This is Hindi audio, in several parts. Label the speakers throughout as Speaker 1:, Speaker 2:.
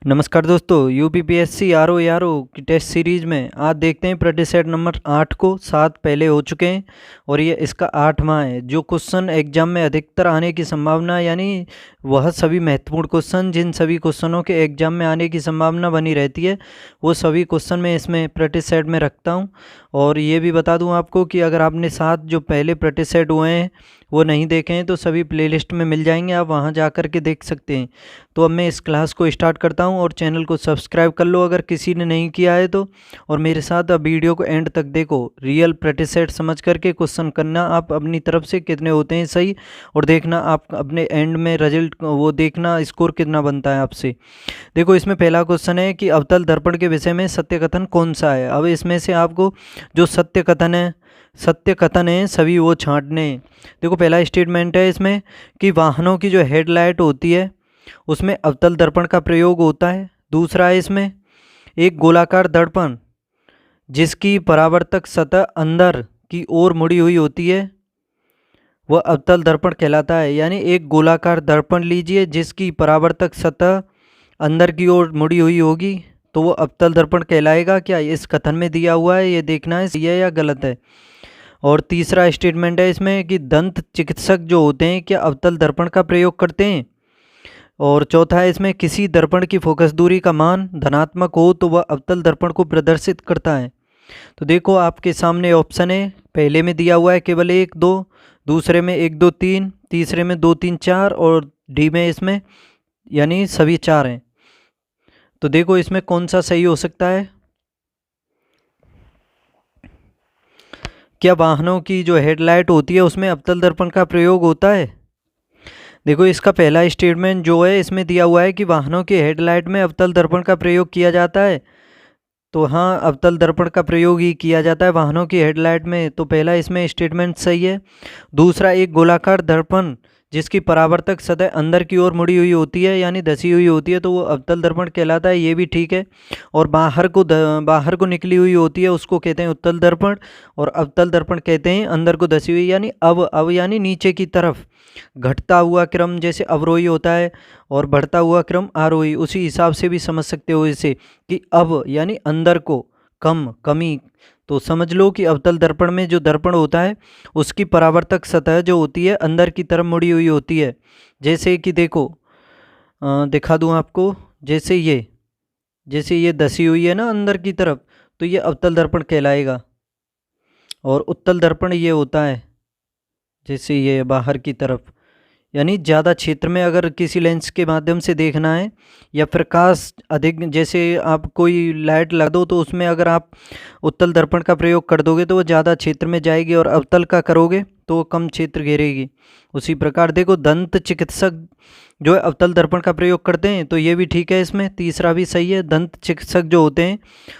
Speaker 1: नमस्कार दोस्तों, यूपीपीएससी आर ओ की टेस्ट सीरीज में आज देखते हैं प्रैक्टिस सेट नंबर 8 को। 7 पहले हो चुके हैं और ये इसका 8वां है। जो क्वेश्चन एग्जाम में अधिकतर आने की संभावना, यानी वह सभी महत्वपूर्ण क्वेश्चन जिन सभी क्वेश्चनों के एग्जाम में आने की संभावना बनी रहती है, वो सभी क्वेश्चन मैं इसमें प्रैक्टिस सेट में रखता हूँ। और ये भी बता दूँ आपको कि अगर आपने 7 जो पहले प्रैक्टिस सेट हुए हैं वो नहीं देखे हैं तो सभी प्लेलिस्ट में मिल जाएंगे, आप वहां जा कर के देख सकते हैं। तो अब मैं इस क्लास को स्टार्ट करता हूं और चैनल को सब्सक्राइब कर लो अगर किसी ने नहीं किया है तो। और मेरे साथ अब वीडियो को एंड तक देखो। रियल प्रैक्टिस सेट समझ करके क्वेश्चन करना आप अपनी तरफ से कितने होते हैं सही, और देखना आप अपने एंड में रिजल्ट वो देखना स्कोर कितना बनता है आपसे। देखो, इसमें पहला क्वेश्चन है कि अवतल दर्पण के विषय में सत्य कथन कौन सा है। अब इसमें से आपको जो सत्य कथन है सभी वो छांटने हैं। देखो, पहला स्टेटमेंट है इसमें कि वाहनों की जो हेडलाइट होती है उसमें अवतल दर्पण का प्रयोग होता है। दूसरा है इसमें एक गोलाकार दर्पण जिसकी परावर्तक सतह अंदर की ओर मुड़ी हुई होती है वह अवतल दर्पण कहलाता है। यानी एक गोलाकार दर्पण लीजिए जिसकी परावर्तक सतह अंदर की ओर मुड़ी हुई होगी तो वो अवतल दर्पण कहलाएगा। क्या इस कथन में दिया हुआ है, ये देखना है सही है या गलत है। और तीसरा स्टेटमेंट है इसमें कि दंत चिकित्सक जो होते हैं क्या अवतल दर्पण का प्रयोग करते हैं। और चौथा है इसमें किसी दर्पण की फोकस दूरी का मान धनात्मक हो तो वह अवतल दर्पण को प्रदर्शित करता है। तो देखो, आपके सामने ऑप्शन है, पहले में दिया हुआ है केवल 1 2, दूसरे में 1 2 3, तीसरे में 2 3 4 और डी में इसमें यानी सभी 4 हैं। तो देखो इसमें कौन सा सही हो सकता है। क्या वाहनों की जो हेडलाइट होती है उसमें अवतल दर्पण का प्रयोग होता है। देखो, इसका पहला स्टेटमेंट जो है इसमें दिया हुआ है कि वाहनों की हेडलाइट में अवतल दर्पण का प्रयोग किया जाता है। तो हाँ, अवतल दर्पण का प्रयोग ही किया जाता है वाहनों की हेडलाइट में। तो पहला इसमें स्टेटमेंट सही है। दूसरा, एक गोलाकार दर्पण जिसकी परावर्तक सतह अंदर की ओर मुड़ी हुई होती है यानी धसी हुई होती है तो वो अवतल दर्पण कहलाता है, ये भी ठीक है। और बाहर को निकली हुई होती है उसको कहते हैं उत्तल दर्पण, और अवतल दर्पण कहते हैं अंदर को धसी हुई यानी अव यानी नीचे की तरफ घटता हुआ क्रम, जैसे अवरोही होता है और बढ़ता हुआ क्रम आरोही, उसी हिसाब से भी समझ सकते हो इसे कि अव यानी अंदर को, कमी। तो समझ लो कि अवतल दर्पण में जो दर्पण होता है उसकी परावर्तक सतह जो होती है अंदर की तरफ मुड़ी हुई होती है। जैसे कि देखो, दिखा दूं आपको, जैसे ये धसी हुई है ना अंदर की तरफ, तो ये अवतल दर्पण कहलाएगा। और उत्तल दर्पण ये होता है जैसे ये बाहर की तरफ, यानी ज़्यादा क्षेत्र में अगर किसी लेंस के माध्यम से देखना है या प्रकाश अधिक, जैसे आप कोई लाइट लगा दो तो उसमें अगर आप उत्तल दर्पण का प्रयोग कर दोगे तो वो ज़्यादा क्षेत्र में जाएगी, और अवतल का करोगे तो वो कम क्षेत्र घेरेगी। उसी प्रकार देखो, दंत चिकित्सक जो है अवतल दर्पण का प्रयोग करते हैं, तो ये भी ठीक है। इसमें तीसरा भी सही है, दंत चिकित्सक जो होते हैं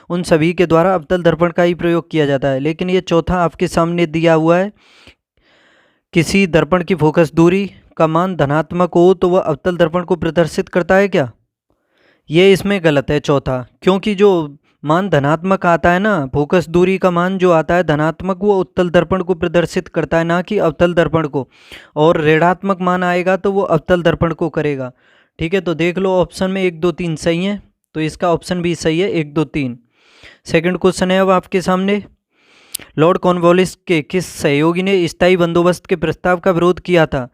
Speaker 1: उन सभी के द्वारा अवतल दर्पण का ही प्रयोग किया जाता है। लेकिन ये चौथा आपके सामने दिया हुआ है, किसी दर्पण की फोकस दूरी का मान धनात्मक हो तो वह अवतल दर्पण को प्रदर्शित करता है। क्या ये इसमें गलत है चौथा, क्योंकि जो मान धनात्मक आता है ना, फोकस दूरी का मान जो आता है धनात्मक, वो उत्तल दर्पण को प्रदर्शित करता है, ना कि अवतल दर्पण को। और ऋणात्मक मान आएगा तो वो अवतल दर्पण को करेगा। ठीक है, तो देख लो ऑप्शन में 1 2 3 सही है, तो इसका ऑप्शन भी सही है 1 2 3। सेकंड क्वेश्चन है अब आपके सामने, लॉर्ड कॉर्नवालिस के किस सहयोगी ने स्थायी बंदोबस्त के प्रस्ताव का विरोध किया था।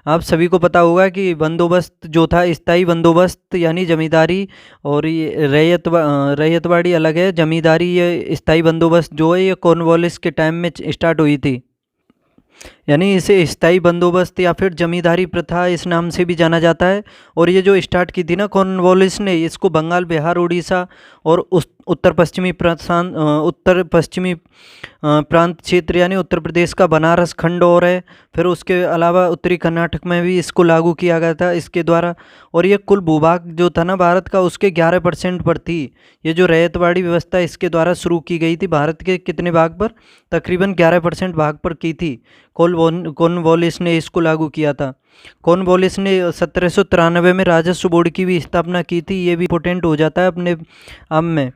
Speaker 1: आप सभी को पता होगा कि बंदोबस्त जो था, स्थायी बंदोबस्त यानी जमींदारी, और ये रैयतवाड़ी अलग है, जमींदारी। ये स्थायी बंदोबस्त जो है ये कॉर्नवालिस के टाइम में स्टार्ट हुई थी, यानी इसे स्थायी बंदोबस्त या फिर जमींदारी प्रथा इस नाम से भी जाना जाता है। और ये जो स्टार्ट की थी ना कॉर्नवालिस ने, इसको बंगाल, बिहार, उड़ीसा और उत्तर पश्चिमी प्रांत क्षेत्र यानी उत्तर प्रदेश का बनारस खंड और है, फिर उसके अलावा उत्तरी कर्नाटक में भी इसको लागू किया गया था इसके द्वारा। और ये कुल भूभाग जो था ना भारत का, उसके 11% पर थी। ये जो रैयतवाड़ी व्यवस्था इसके द्वारा शुरू की गई थी, भारत के कितने भाग पर, तकरीबन 11% भाग पर की थी। कॉर्नवालिस ने इसको लागू किया था। कॉर्नवालिस ने 1793 में राजस्व बोर्ड की भी स्थापना की थी, ये भी इंपॉर्टेंट हो जाता है अपने आप में।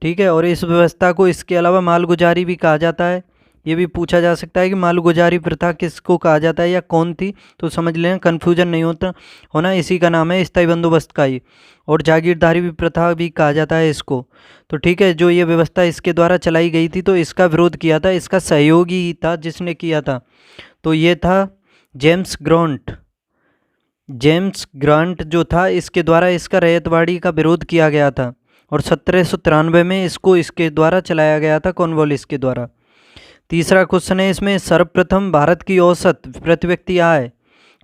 Speaker 1: ठीक है, और इस व्यवस्था को इसके अलावा मालगुजारी भी कहा जाता है। ये भी पूछा जा सकता है कि मालगुजारी प्रथा किसको कहा जाता है या कौन थी, तो समझ लेना, कन्फ्यूजन नहीं होना, इसी का नाम है स्थायी बंदोबस्त का ही। और जागीरदारी भी प्रथा भी कहा जाता है इसको। तो ठीक है, जो ये व्यवस्था इसके द्वारा चलाई गई थी तो इसका विरोध किया था, इसका सहयोगी था जिसने किया था, तो ये था जेम्स ग्रांट। जेम्स ग्रांट जो था, इसके द्वारा इसका रैयतवाड़ी का विरोध किया गया था और 1793 में इसको इसके द्वारा चलाया गया था, कॉर्नवालिस के द्वारा। तीसरा क्वेश्चन है इसमें, सर्वप्रथम भारत की औसत प्रति व्यक्ति आय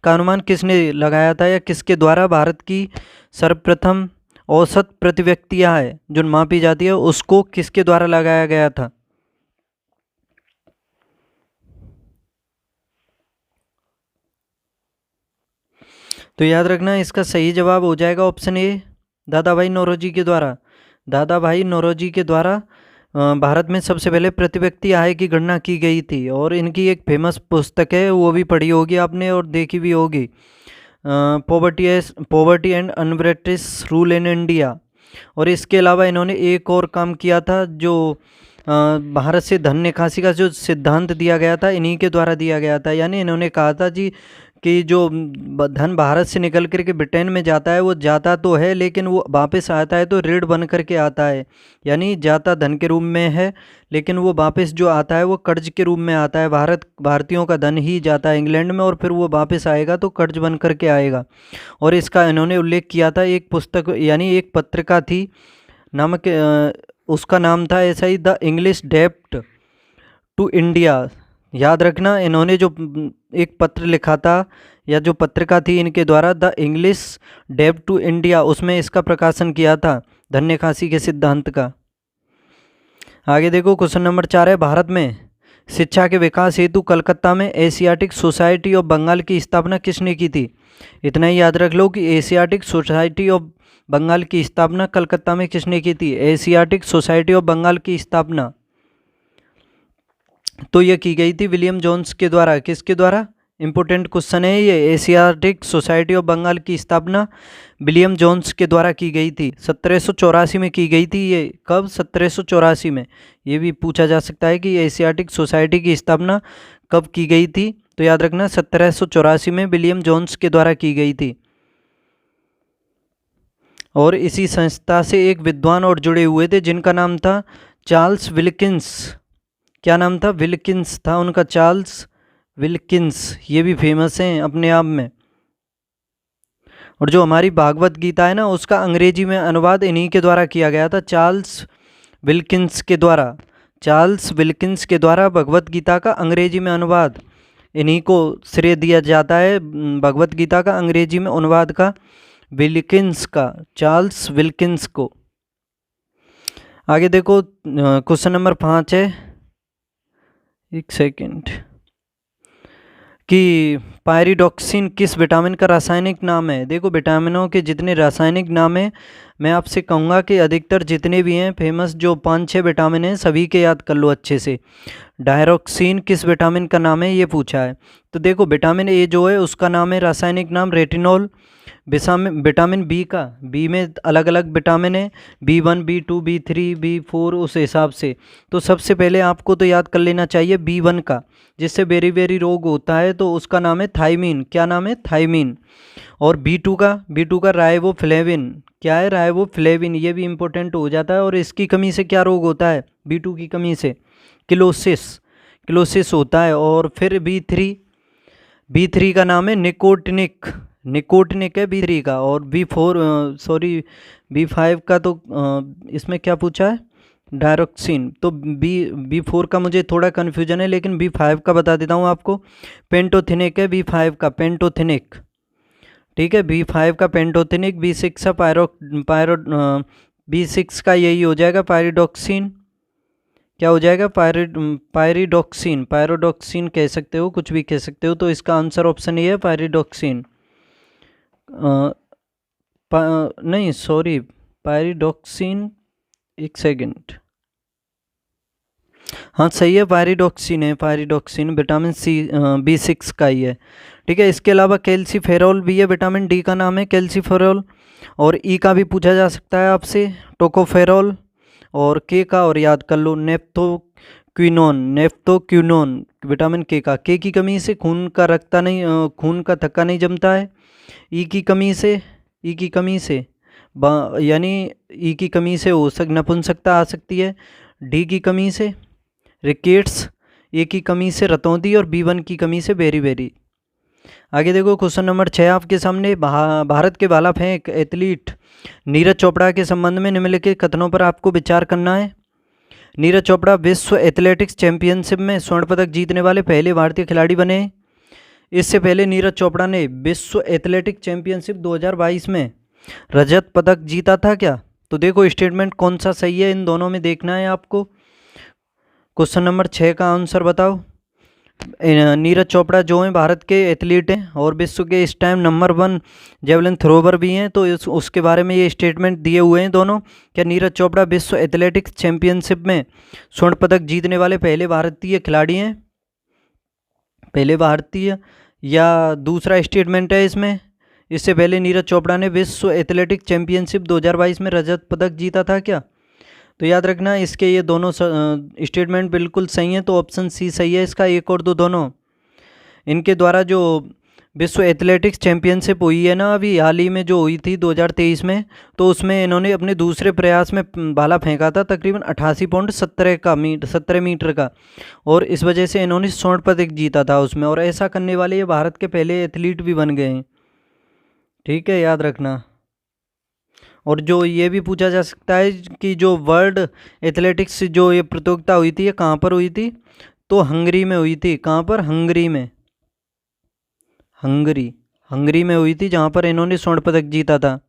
Speaker 1: का अनुमान किसने लगाया था या किसके द्वारा भारत की सर्वप्रथम औसत प्रति व्यक्ति आय जो मापी जाती है उसको किसके द्वारा लगाया गया था? तो याद रखना, इसका सही जवाब हो जाएगा ऑप्शन ए, दादा भाई नौरोजी के द्वारा। दादा भाई नौरोजी के द्वारा भारत में सबसे पहले प्रति व्यक्ति आय की गणना की गई थी। और इनकी एक फेमस पुस्तक है, वो भी पढ़ी होगी आपने और देखी भी होगी, poverty and un-British rule in India. और इसके अलावा इन्होंने एक और काम किया था, जो भारत से धन निकासी का जो सिद्धांत दिया गया था इन्हीं के द्वारा दिया गया था। यानी इन्होंने कहा था जी कि जो धन भारत से निकल कर के ब्रिटेन में जाता है वो जाता तो है, लेकिन वो वापस आता है तो ऋण बन करके आता है। यानी जाता धन के रूप में है, लेकिन वो वापस जो आता है वो कर्ज के रूप में आता है। भारतीयों का धन ही जाता है इंग्लैंड में और फिर वो वापस आएगा तो कर्ज बन करके आएगा। और इसका इन्होंने उल्लेख किया था, एक पुस्तक यानी एक पत्रिका थी, नामक उसका नाम था ऐसा ही, द इंग्लिश डेब्ट टू इंडिया। याद रखना, इन्होंने जो एक पत्र लिखा था या जो पत्रिका थी इनके द्वारा, द इंग्लिश डेब्ट टू इंडिया, उसमें इसका प्रकाशन किया था धन निकासी के सिद्धांत का। आगे देखो, क्वेश्चन नंबर 4 है, भारत में शिक्षा के विकास हेतु कलकत्ता में एशियाटिक सोसाइटी ऑफ बंगाल की स्थापना किसने की थी? इतना ही याद रख लो कि एशियाटिक सोसाइटी ऑफ बंगाल की स्थापना कलकत्ता में किसने की थी? एशियाटिक सोसाइटी ऑफ बंगाल की स्थापना तो ये की गई थी विलियम जोन्स के द्वारा। किसके द्वारा? इंपॉर्टेंट क्वेश्चन है ये। एशियाटिक सोसाइटी ऑफ बंगाल की स्थापना विलियम जोन्स के द्वारा की गई थी। 1784 में की गई थी ये। कब? 1784 में। ये भी पूछा जा सकता है कि एशियाटिक सोसाइटी की स्थापना कब की गई थी, तो याद रखना 1784 में विलियम जोन्स के द्वारा की गई थी। और इसी संस्था से एक विद्वान और जुड़े हुए थे जिनका नाम था चार्ल्स विल्किंस। क्या नाम था? विल्किंस था उनका, चार्ल्स विल्किंस। ये भी फेमस हैं अपने आप में। और जो हमारी भागवत गीता है ना, उसका अंग्रेजी में अनुवाद इन्हीं के द्वारा किया गया था, चार्ल्स विल्किंस के द्वारा। चार्ल्स विल्किंस के द्वारा भगवत गीता का अंग्रेजी में अनुवाद इन्हीं को श्रेय दिया जाता है। भगवत गीता का अंग्रेजी में अनुवाद का विल्किंस का, चार्ल्स विल्किंस को। आगे देखो, क्वेश्चन नंबर 5 है, एक सेकेंड, कि पायरिडॉक्सिन किस विटामिन का रासायनिक नाम है? देखो, विटामिनों के जितने रासायनिक नाम है, मैं आपसे कहूँगा कि अधिकतर जितने भी हैं फेमस, जो 5-6 विटामिन हैं, सभी के याद कर लो अच्छे से। डायरोक्सिन किस विटामिन का नाम है, ये पूछा है। तो देखो, विटामिन ए जो है उसका नाम है रासायनिक नाम रेटिनॉल। विटामिन बी का, बी में अलग अलग विटामिन है, B1, B2, B3, B4, उस हिसाब से। तो सबसे पहले आपको तो याद कर लेना चाहिए B1 का, जिससे बेरी बेरी रोग होता है, तो उसका नाम है थायमीन। क्या नाम है? थायमीन। और B2 का राइबोफ्लेविन। क्या है? राइबोफ्लेविन। ये भी इंपॉर्टेंट हो जाता है। और इसकी कमी से क्या रोग होता है? B2 की कमी से किलोसिस होता है। और फिर B3 का नाम है निकोटिनिक है B3 का। और B5 का, तो इसमें क्या पूछा है? डायरोक्सिन। तो B4 का मुझे थोड़ा कन्फ्यूजन है, लेकिन B5 का बता देता हूँ आपको। पेंटोथिनिक है B5 का, पेंटोथिनिक। ठीक है, B5 का पेंटोथिनिक। B6 का B6 का यही हो जाएगा पायरिडॉक्सिन। क्या हो जाएगा? पायरिडॉक्सिन कह सकते हो, कुछ भी कह सकते हो। तो इसका आंसर ऑप्शन ये है, पायरिडॉक्सिन। नहीं, सॉरी, पायरिडॉक्सिन, एक सेकंड। हाँ, सही है, पायरिडॉक्सिन विटामिन B6 का ही है। ठीक है, इसके अलावा कैल्सीफेरॉल भी है, विटामिन डी का नाम है कैल्सीफेरॉल। और ई का भी पूछा जा सकता है आपसे, टोकोफेरॉल। और के का, और याद कर लो, क्विनोन, नेफ्टोक्विनोन विटामिन के की कमी से खून का खून का थक्का नहीं जमता है। ई की कमी से यानी ई की कमी से नपुंसकता आ सकती है। डी की कमी से रिकेट्स, ए की कमी से रतौंधी और B1 की कमी से बेरी। आगे देखो क्वेश्चन नंबर 6 आपके सामने। भारत के भाला फेंक एथलीट नीरज चोपड़ा के संबंध में निम्नलिखित कथनों पर आपको विचार करना है। नीरज चोपड़ा विश्व एथलेटिक्स चैंपियनशिप में स्वर्ण पदक जीतने वाले पहले भारतीय खिलाड़ी बने। इससे पहले नीरज चोपड़ा ने विश्व एथलेटिक्स चैंपियनशिप 2022 में रजत पदक जीता था क्या? तो देखो स्टेटमेंट कौन सा सही है, इन दोनों में देखना है आपको। क्वेश्चन नंबर 6 का आंसर बताओ। नीरज चोपड़ा जो हैं भारत के एथलीट हैं और विश्व के इस टाइम नंबर 1 जेवलिन थ्रोवर भी हैं, तो उसके बारे में ये स्टेटमेंट दिए हुए हैं दोनों। क्या नीरज चोपड़ा विश्व एथलेटिक्स चैंपियनशिप में स्वर्ण पदक जीतने वाले पहले भारतीय खिलाड़ी हैं, पहले भारतीय, या दूसरा स्टेटमेंट है इसमें इससे पहले नीरज चोपड़ा ने विश्व एथलेटिक्स चैंपियनशिप 2022 में रजत पदक जीता था क्या? तो याद रखना इसके ये दोनों स्टेटमेंट बिल्कुल सही हैं, तो ऑप्शन सी सही है इसका, 1 और 2 दोनों। इनके द्वारा जो विश्व एथलेटिक्स चैंपियनशिप हुई है ना, अभी हाल ही में जो हुई थी 2023 में, तो उसमें इन्होंने अपने दूसरे प्रयास में भाला फेंका था तकरीबन 88.17 मीटर का, और इस वजह से इन्होंने स्वर्ण पदक जीता था उसमें, और ऐसा करने वाले ये भारत के पहले एथलीट भी बन गए हैं। ठीक है, याद रखना। और जो ये भी पूछा जा सकता है कि जो वर्ल्ड एथलेटिक्स जो ये प्रतियोगिता हुई थी, ये कहाँ पर हुई थी? तो हंगरी में हुई थी। कहाँ पर? हंगरी में। हंगरी में हुई थी, जहाँ पर इन्होंने स्वर्ण पदक जीता था।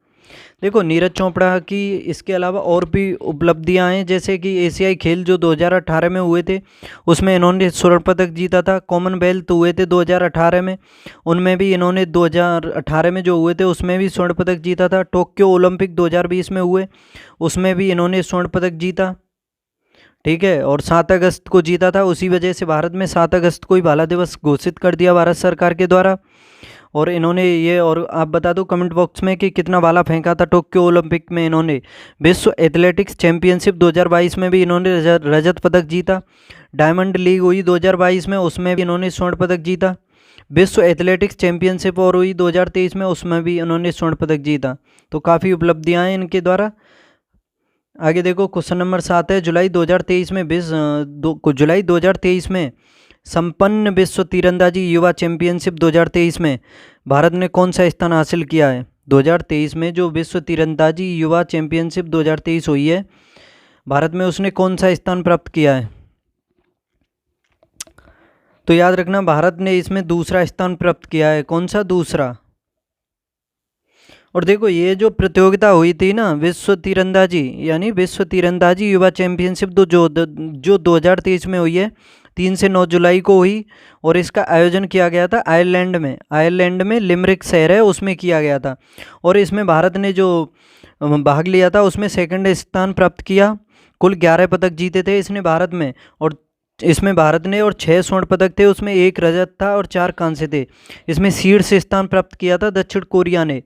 Speaker 1: देखो नीरज चोपड़ा की इसके अलावा और भी उपलब्धियां हैं, जैसे कि एशियाई खेल जो 2018 में हुए थे उसमें इन्होंने स्वर्ण पदक जीता था। कॉमनवेल्थ हुए थे 2018 में, उनमें भी इन्होंने 2018 में जो हुए थे उसमें भी स्वर्ण पदक जीता था। टोक्यो ओलंपिक 2020 में हुए, उसमें भी इन्होंने स्वर्ण पदक जीता। ठीक है, और 7 अगस्त को जीता था। उसी वजह से भारत में 7 अगस्त को ही भाला दिवस घोषित कर दिया भारत सरकार के द्वारा। और इन्होंने ये, और आप बता दो कमेंट बॉक्स में कि कितना भाला फेंका था टोक्यो ओलंपिक में इन्होंने। विश्व एथलेटिक्स चैंपियनशिप 2022 में भी इन्होंने रजत पदक जीता। डायमंड लीग हुई 2022 में, उसमें भी इन्होंने स्वर्ण पदक जीता। विश्व एथलेटिक्स चैंपियनशिप और हुई 2023 में, उसमें भी इन्होंने स्वर्ण पदक जीता। तो काफ़ी उपलब्धियाँ हैं इनके द्वारा। आगे देखो क्वेश्चन नंबर 7 है। जुलाई 2023 में संपन्न विश्व तीरंदाजी युवा चैंपियनशिप 2023 में भारत ने कौन सा स्थान हासिल किया है? 2023 में जो विश्व तीरंदाजी युवा चैंपियनशिप 2023 हुई है, भारत में उसने कौन सा स्थान प्राप्त किया है? तो याद रखना भारत ने इसमें दूसरा स्थान प्राप्त किया है। कौन सा? दूसरा। और देखो ये जो प्रतियोगिता हुई थी ना, विश्व तीरंदाजी यानी विश्व तीरंदाजी युवा चैंपियनशिप जो 2023 में हुई है, 3 से 9 जुलाई को हुई, और इसका आयोजन किया गया था आयरलैंड में लिमरिक शहर है उसमें किया गया था। और इसमें भारत ने जो भाग लिया था उसमें सेकंड स्थान प्राप्त किया। कुल 11 पदक जीते थे इसने भारत में, और इसमें भारत ने और 6 स्वर्ण पदक थे, उसमें 1 रजत था और 4 कांस्य थे। इसमें शीर्ष स्थान प्राप्त किया था दक्षिण कोरिया ने।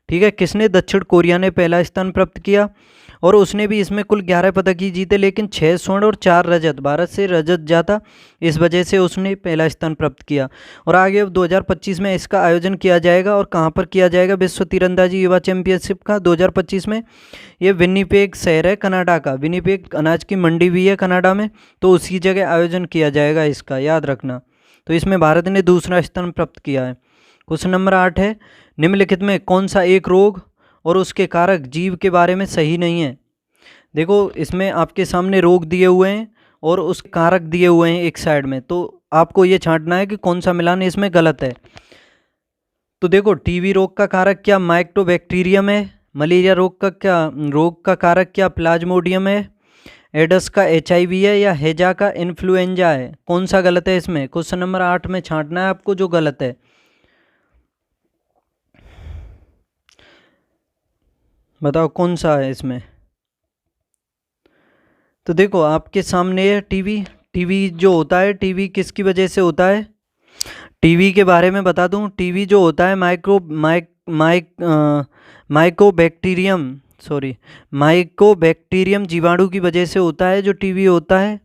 Speaker 1: ठीक है, किसने? दक्षिण कोरिया ने पहला स्थान प्राप्त किया, और उसने भी इसमें कुल 11 पदक ही जीते, लेकिन 6 स्वर्ण और 4 रजत, भारत से रजत जाता, इस वजह से उसने पहला स्थान प्राप्त किया। और आगे अब 2025 में इसका आयोजन किया जाएगा, और कहाँ पर किया जाएगा विश्व तीरंदाजी युवा चैंपियनशिप का 2025 में? ये विनिपेग शहर है कनाडा का। विनिपेग अनाज की मंडी भी है कनाडा में, तो उसी जगह आयोजन किया जाएगा इसका, याद रखना। तो इसमें भारत ने दूसरा स्थान प्राप्त किया है। क्वेश्चन नंबर 8 है। निम्नलिखित में कौन सा एक रोग और उसके कारक जीव के बारे में सही नहीं है? देखो इसमें आपके सामने रोग दिए हुए हैं और उस कारक दिए हुए हैं एक साइड में, तो आपको ये छांटना है कि कौन सा मिलान इसमें गलत है। तो देखो टीबी रोग का कारक क्या? माइक्रोबैक्टीरियम है। मलेरिया रोग का कारक क्या? प्लाज्मोडियम है। एडस का HIV है, या हेजा का इन्फ्लुएंजा है? कौन सा गलत है इसमें? क्वेश्चन नंबर 8 में छांटना है आपको जो गलत है। बताओ कौन सा है इसमें? तो देखो आपके सामने है टीबी जो होता है, टीबी किसकी वजह से होता है? टीबी के बारे में बता दूं। टीबी जो होता है माइकोबैक्टीरियम जीवाणु की वजह से होता है जो टीबी होता है।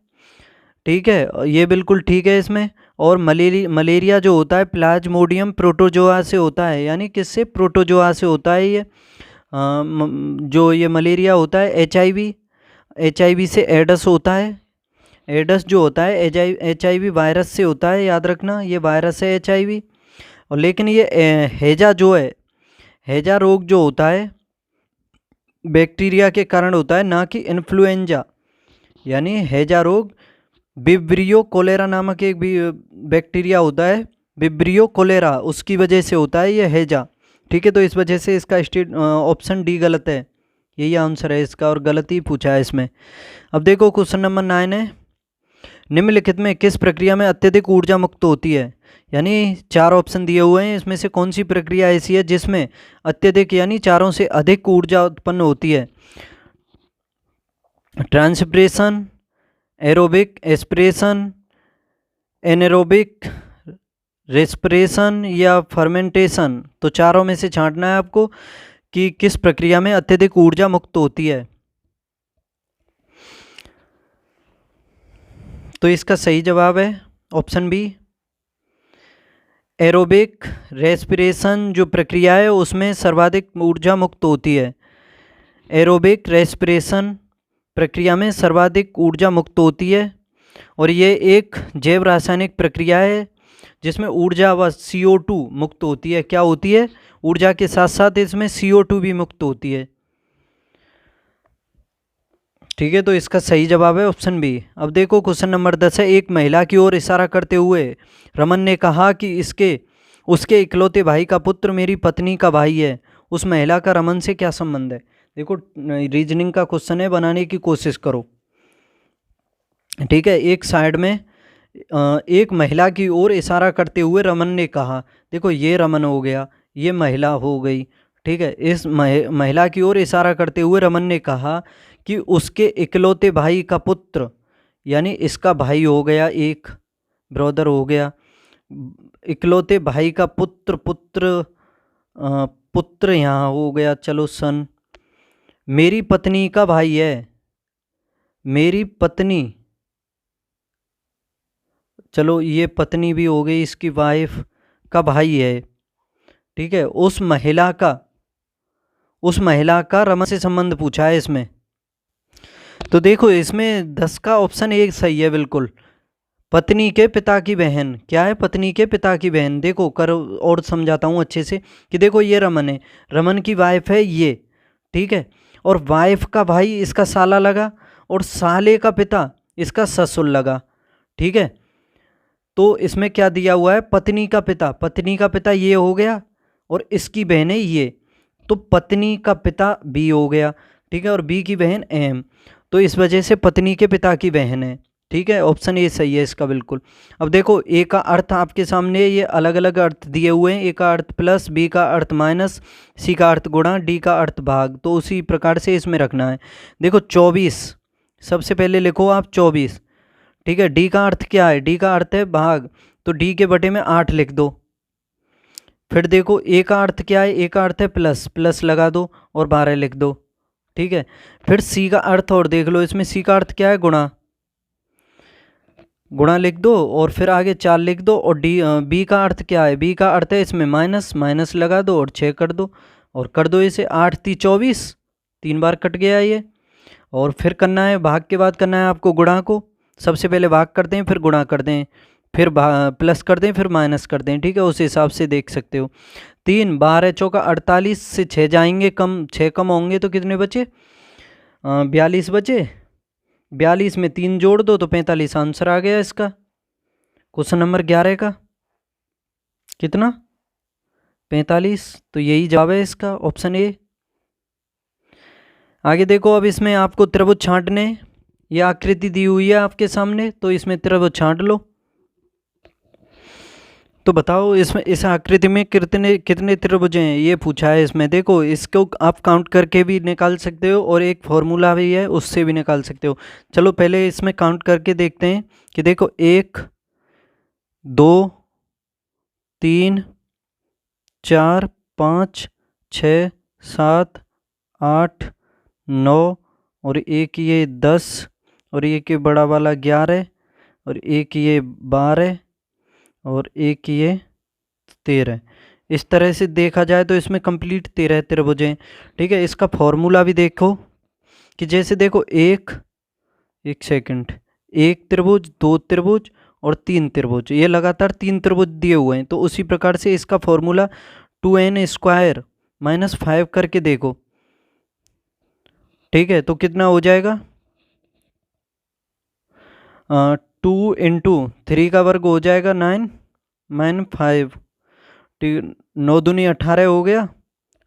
Speaker 1: ठीक है, ये बिल्कुल ठीक है इसमें। और मलेरिया जो होता है प्लाज्मोडियम प्रोटोजोआ से होता है, यानी किससे? प्रोटोजोआ से होता है ये। जो ये मलेरिया होता है HIV से एडस होता है। एडस जो होता है HIV वायरस से होता है, याद रखना ये वायरस है HIV। और लेकिन ये हैजा जो है, हैजा रोग जो होता है बैक्टीरिया के कारण होता है, ना कि इन्फ्लुएंजा। यानी हैजा रोग विब्रियो कोलेरा नामक एक भी बैक्टीरिया होता है, विब्रियो कोलेरा, उसकी वजह से होता है ये हैजा। ठीक है, तो इस वजह से इसका ऑप्शन डी गलत है, यही आंसर है इसका, और गलत ही पूछा है इसमें। अब देखो क्वेश्चन नंबर 9 है, निम्नलिखित में किस प्रक्रिया में अत्यधिक ऊर्जा मुक्त होती है? यानी 4 ऑप्शन दिए हुए हैं, इसमें से कौन सी प्रक्रिया ऐसी है जिसमें अत्यधिक यानी चारों से अधिक ऊर्जा उत्पन्न होती है? Transpiration, aerobic aspiration, anaerobic respiration या फर्मेंटेशन। तो चारों में से छांटना है आपको कि किस प्रक्रिया में अत्यधिक ऊर्जा मुक्त होती है। तो इसका सही जवाब है ऑप्शन बी, एरोबिक रेस्पिरेशन जो प्रक्रिया है उसमें सर्वाधिक ऊर्जा मुक्त होती है। एरोबिक रेस्पिरेशन प्रक्रिया में सर्वाधिक ऊर्जा मुक्त होती है, और ये एक जैव रासायनिक प्रक्रिया है जिसमें ऊर्जा व CO2 मुक्त होती है। क्या होती है? ऊर्जा के साथ साथ इसमें CO2 भी मुक्त होती है। ठीक है, तो इसका सही जवाब है ऑप्शन बी। अब देखो क्वेश्चन नंबर 10 है, एक महिला की ओर इशारा करते हुए रमन ने कहा कि उसके इकलौते भाई का पुत्र मेरी पत्नी का भाई है। उस महिला का रमन से क्या संबंध है? देखो रीजनिंग का क्वेश्चन है, बनाने की कोशिश करो। ठीक है, एक साइड में एक महिला की ओर इशारा करते हुए रमन ने कहा, देखो ये रमन हो गया, ये महिला हो गई। ठीक है, इस महिला की ओर इशारा करते हुए रमन ने कहा कि उसके इकलौते भाई का पुत्र, यानी इसका भाई हो गया, एक ब्रदर हो गया, इकलौते भाई का पुत्र यहाँ हो गया, चलो सन, मेरी पत्नी का भाई है, मेरी पत्नी, चलो ये पत्नी भी हो गई, इसकी वाइफ का भाई है। ठीक है, उस महिला का रमन से संबंध पूछा है इसमें। तो देखो इसमें 10 का ऑप्शन एक सही है बिल्कुल, पत्नी के पिता की बहन। क्या है? पत्नी के पिता की बहन। देखो और समझाता हूँ अच्छे से कि देखो ये रमन है, रमन की वाइफ है ये, ठीक है, और वाइफ का भाई इसका साला लगा, और साले का पिता इसका ससुर लगा। ठीक है, तो इसमें क्या दिया हुआ है? पत्नी का पिता ये हो गया, और इसकी बहन है ये, तो पत्नी का पिता बी हो गया। ठीक है, और बी की बहन एम, तो इस वजह से पत्नी के पिता की बहन है। ठीक है, ऑप्शन ए सही है इसका बिल्कुल। अब देखो ए का अर्थ आपके सामने ये अलग अलग अर्थ दिए हुए हैं, ए का अर्थ प्लस, बी का अर्थ माइनस, सी का अर्थ गुणा, डी का अर्थ भाग, तो उसी प्रकार से इसमें रखना है। देखो 24, सबसे पहले लिखो आप 24। ठीक है, डी का अर्थ क्या है? डी का अर्थ है भाग, तो डी के बटे में 8 लिख दो। फिर देखो ए का अर्थ क्या है? ए का अर्थ है प्लस, प्लस लगा दो और 12 लिख दो। ठीक है, फिर सी का अर्थ और देख लो, इसमें सी का अर्थ क्या है? गुणा, गुणा लिख दो, और फिर आगे 4 लिख दो। और बी का अर्थ क्या है? बी का अर्थ है इसमें माइनस, माइनस लगा दो और 6 कर दो, और कर दो इसे 8 × 24, 3 बार कट गया ये। और फिर करना है भाग के बाद करना है आपको गुणा को, सबसे पहले भाग कर दें, फिर गुणा कर दें, फिर प्लस कर दें, फिर माइनस कर दें। ठीक है, उस हिसाब से देख सकते हो। 3 12 चौका 48 से 6 जाएंगे कम, 6 कम होंगे तो कितने बचे? 42 बचे। 42 में 3 जोड़ दो तो 45 आंसर आ गया इसका, क्वेश्चन नंबर 11 का। कितना? 45, तो यही जवाब है इसका, ऑप्शन ए। आगे देखो, अब इसमें आपको त्रिभुज छांटने, ये आकृति दी हुई है आपके सामने, तो इसमें त्रिभुज छांट लो। तो बताओ इसमें इस आकृति में कितने त्रिभुज हैं, ये पूछा है इसमें। देखो इसको आप काउंट करके भी निकाल सकते हो, और एक फॉर्मूला भी है उससे भी निकाल सकते हो। चलो पहले इसमें काउंट करके देखते हैं कि देखो 1 2 3 4 5 6 7 8 9, और एक ये 10, और एक ये बड़ा वाला 11, और एक ये 12 और एक ये 13। इस तरह से देखा जाए तो इसमें कंप्लीट 13 त्रिभुज हैं। ठीक है, इसका फॉर्मूला भी देखो कि जैसे देखो एक सेकंड, एक त्रिभुज, दो त्रिभुज और तीन त्रिभुज, ये लगातार तीन त्रिभुज दिए हुए हैं। तो उसी प्रकार से इसका फॉर्मूला 2n² - 5 करके देखो। ठीक है, तो कितना हो जाएगा? 2 × 3 का वर्ग हो जाएगा 9 - 5। 9 दूनी 18 हो गया,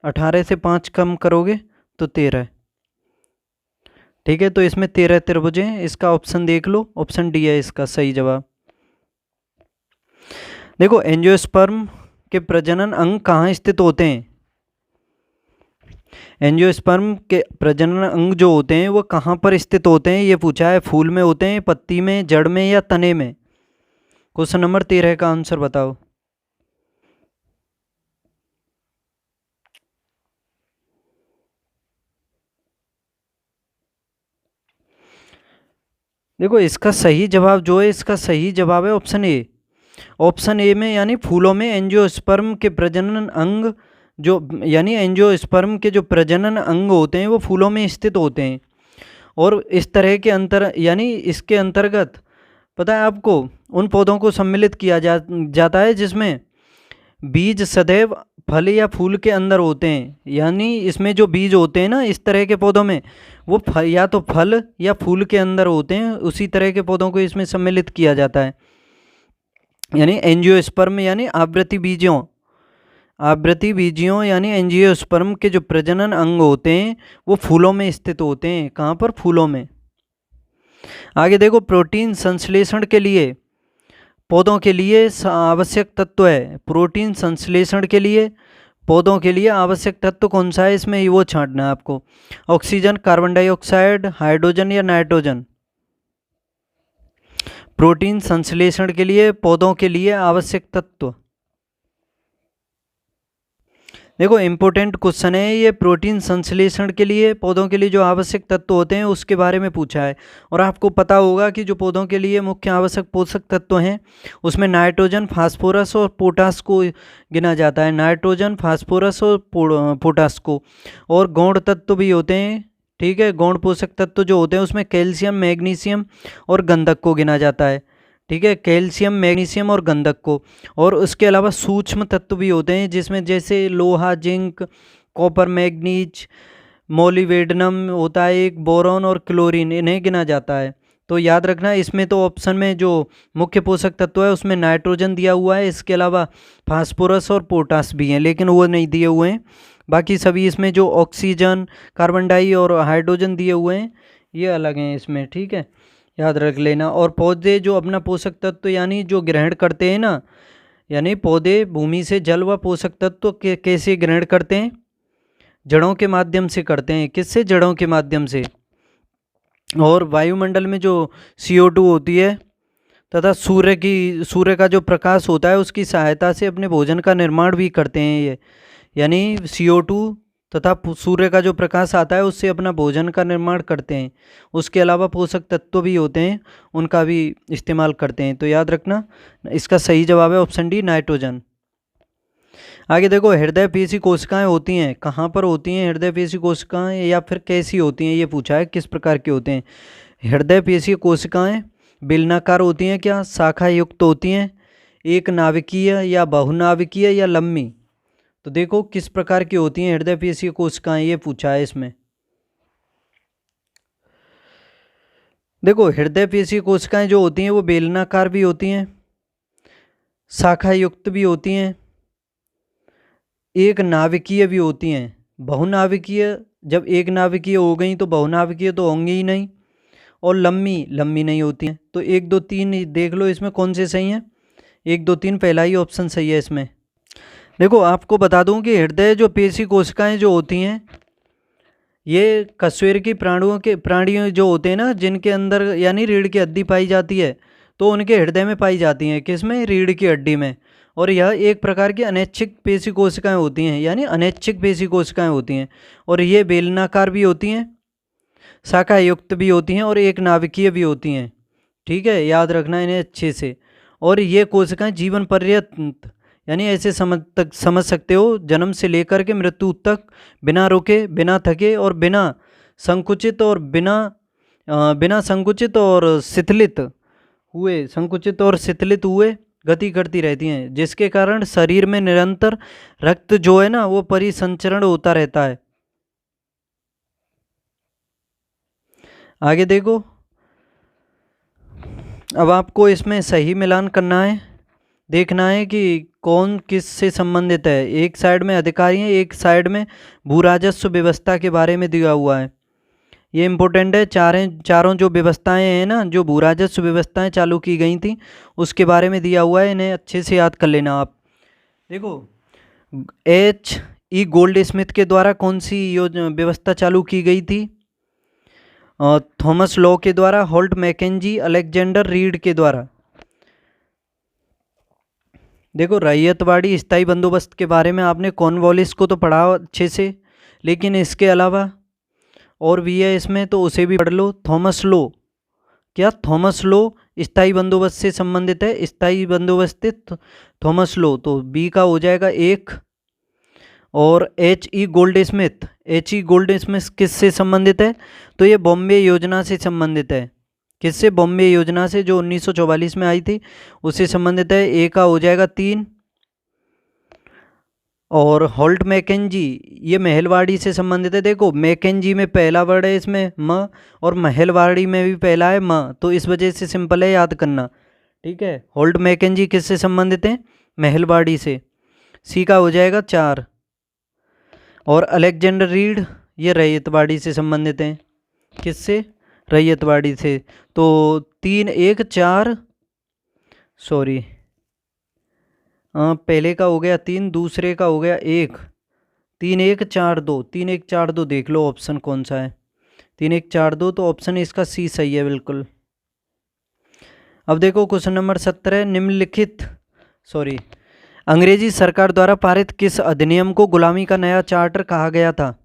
Speaker 1: 18 से 5 कम करोगे तो 13। ठीक है, तो इसमें 13 त्रिभुज हैं। इसका ऑप्शन देख लो, ऑप्शन डी है इसका सही जवाब। देखो एंजियोस्पर्म के प्रजनन अंग कहाँ स्थित होते हैं? एंजियोस्पर्म के प्रजनन अंग जो होते हैं वो कहाँ पर स्थित होते हैं, ये पूछा है। फूल में होते हैं, पत्ती में, जड़ में या तने में? क्वेश्चन नंबर 13 का आंसर बताओ। देखो इसका सही जवाब जो है, इसका सही जवाब है ऑप्शन ए। ऑप्शन ए में यानी फूलों में एंजियोस्पर्म के प्रजनन अंग जो यानी एंजियोस्पर्म के जो प्रजनन अंग होते हैं वो फूलों में स्थित होते हैं। और इस तरह के अंतर यानी इसके अंतर्गत पता है आपको उन पौधों को सम्मिलित किया जाता है जिसमें बीज सदैव फल या फूल के अंदर होते हैं। यानी इसमें जो बीज होते हैं ना इस तरह के पौधों में, वो या तो फल या फूल के अंदर होते हैं। उसी तरह के पौधों को इसमें सम्मिलित किया जाता है। यानी एंजियोस्पर्म यानी आवृत्ति बीजियों यानी एंजियोस्पर्म के जो प्रजनन अंग होते हैं वो फूलों में स्थित होते हैं। कहाँ पर? फूलों में। आगे देखो, प्रोटीन संश्लेषण के लिए पौधों के लिए आवश्यक तत्व है। प्रोटीन संश्लेषण के लिए पौधों के लिए आवश्यक तत्व कौन सा है, इसमें वो छांटना है आपको। ऑक्सीजन, कार्बन डाइऑक्साइड, हाइड्रोजन या नाइट्रोजन? प्रोटीन संश्लेषण के लिए पौधों के लिए आवश्यक तत्व, देखो इम्पोर्टेंट क्वेश्चन है ये। प्रोटीन संश्लेषण के लिए पौधों के लिए जो आवश्यक तत्व होते हैं उसके बारे में पूछा है। और आपको पता होगा कि जो पौधों के लिए मुख्य आवश्यक पोषक तत्व हैं उसमें नाइट्रोजन, फास्फोरस और पोटास को गिना जाता है। नाइट्रोजन, फास्फोरस और पोटास को। और गौण तत्व भी होते हैं। ठीक है, गौण पोषक तत्व जो होते हैं उसमें कैल्शियम, मैग्नीशियम और गंधक को गिना जाता है। ठीक है, कैल्शियम, मैग्नीशियम और गंधक को। और उसके अलावा सूक्ष्म तत्व भी होते हैं जिसमें जैसे लोहा, जिंक, कॉपर, मैग्नीज, मोलिब्डेनम होता है एक, बोरॉन और क्लोरीन, इन्हें गिना जाता है। तो याद रखना इसमें तो ऑप्शन में जो मुख्य पोषक तत्व है उसमें नाइट्रोजन दिया हुआ है। इसके अलावा फास्फोरस और पोटास भी हैं लेकिन वो नहीं दिए हुए हैं। बाकी सभी इसमें जो ऑक्सीजन, कार्बन डाई और हाइड्रोजन दिए हुए हैं ये अलग हैं इसमें। ठीक है, याद रख लेना। और पौधे जो अपना पोषक तत्व यानी जो ग्रहण करते हैं ना, यानी पौधे भूमि से जल व पोषक तत्व कैसे ग्रहण करते हैं? जड़ों के माध्यम से करते हैं। किससे? जड़ों के माध्यम से। और वायुमंडल में जो CO2 होती है तथा सूर्य का जो प्रकाश होता है उसकी सहायता से अपने भोजन का निर्माण भी करते हैं ये। यानी CO2 तथा सूर्य का जो प्रकाश आता है उससे अपना भोजन का निर्माण करते हैं। उसके अलावा पोषक तत्व भी होते हैं उनका भी इस्तेमाल करते हैं। तो याद रखना इसका सही जवाब है ऑप्शन डी, नाइट्रोजन। आगे देखो, हृदय पेशी कोशिकाएं होती हैं। कहाँ पर होती हैं हृदय पेशी कोशिकाएं या फिर कैसी होती हैं ये पूछा है। किस प्रकार की होते हैं हृदय पेशी कोशिकाएं? बेलनाकार होती हैं क्या? शाखा युक्त होती हैं? एक नाभिकीय या बहुनाभिकीय या लंबी? तो देखो किस प्रकार की होती हैं हृदय पेशी कोशिकाएं ये पूछा है इसमें। देखो हृदय पेशी कोशिकाएं जो होती हैं वो बेलनाकार भी होती हैं, शाखा युक्त भी होती हैं, एक नाभिकीय भी होती हैं। बहुनाभिकीय, जब एक नाभिकीय हो गई तो बहुनाभिकीय तो होंगी ही नहीं। और लंबी नहीं होती हैं। तो 1 2 3 देख लो इसमें कौन से सही हैं। 1 2 3 पहला ही ऑप्शन सही है इसमें। देखो आपको बता दूं कि हृदय जो पेशी कोशिकाएं जो होती हैं ये कशेरुकी प्राणियों जो होते हैं ना जिनके अंदर यानी रीढ़ की हड्डी पाई जाती है तो उनके हृदय में पाई जाती हैं। किसमें? रीढ़ की हड्डी में। और यह एक प्रकार की अनैच्छिक पेशी कोशिकाएं होती हैं, यानी अनैच्छिक पेशी कोशिकाएं होती हैं। और ये बेलनाकार भी होती हैं, शाखा युक्त भी होती हैं और एक नाभिकीय भी होती हैं। ठीक है, याद रखना इन्हें अच्छे से। और ये कोशिकाएं जीवन पर्यंत, यानी ऐसे समझ सकते हो, जन्म से लेकर के मृत्यु तक बिना रुके, बिना थके और बिना संकुचित और बिना संकुचित और शिथिलित हुए गति करती रहती हैं, जिसके कारण शरीर में निरंतर रक्त जो है ना वो परिसंचरण होता रहता है। आगे देखो, अब आपको इसमें सही मिलान करना है, देखना है कि कौन किस से संबंधित है। एक साइड में अधिकारी है, एक साइड में भू राजस्व व्यवस्था के बारे में दिया हुआ है। ये इम्पोर्टेंट है। चारों जो व्यवस्थाएं हैं ना, जो भू राजस्व व्यवस्थाएं चालू की गई थी उसके बारे में दिया हुआ है, इन्हें अच्छे से याद कर लेना आप। देखो, H.E. गोल्ड स्मिथ के द्वारा कौन सी व्यवस्था चालू की गई थी? थॉमस लॉ के द्वारा, होल्ट मैकेंजी, अलेक्जेंडर रीड के द्वारा। देखो, रैयतवाड़ी स्थायी बंदोबस्त के बारे में आपने कॉर्नवालिस को तो पढ़ा अच्छे से, लेकिन इसके अलावा और भी है इसमें, तो उसे भी पढ़ लो। थॉमस लो स्थायी बंदोबस्त से संबंधित है, स्थायी बंदोबस्त थॉमस लो, तो बी का हो जाएगा 1। और H.E. गोल्ड स्मिथ किससे संबंधित है? तो ये बॉम्बे योजना से संबंधित है। किससे? बॉम्बे योजना से, जो 1944 में आई थी, उससे संबंधित है। ए का हो जाएगा 3। और होल्ट मैकेंजी, ये महलवाड़ी से संबंधित है। देखो, मैकेंजी में पहला वर्ड है इसमें म, और महलवाड़ी में भी पहला है म, तो इस वजह से सिंपल है याद करना। ठीक है, होल्ट मैकेंजी किससे संबंधित है? महलवाड़ी से। सी का हो जाएगा 4। और अलेक्जेंडर रीड, ये रैयतवाड़ी से संबंधित हैं। किससे? रैयतवाड़ी से। तो 3 1 4, सॉरी, पहले का हो गया 3, दूसरे का हो गया 1। 3 1 4 2, 3 1 4 2 देख लो ऑप्शन कौन सा है। 3 1 4 2, तो ऑप्शन इसका सी सही है बिल्कुल। अब देखो क्वेश्चन नंबर 17, अंग्रेजी सरकार द्वारा पारित किस अधिनियम को गुलामी का नया चार्टर कहा गया था?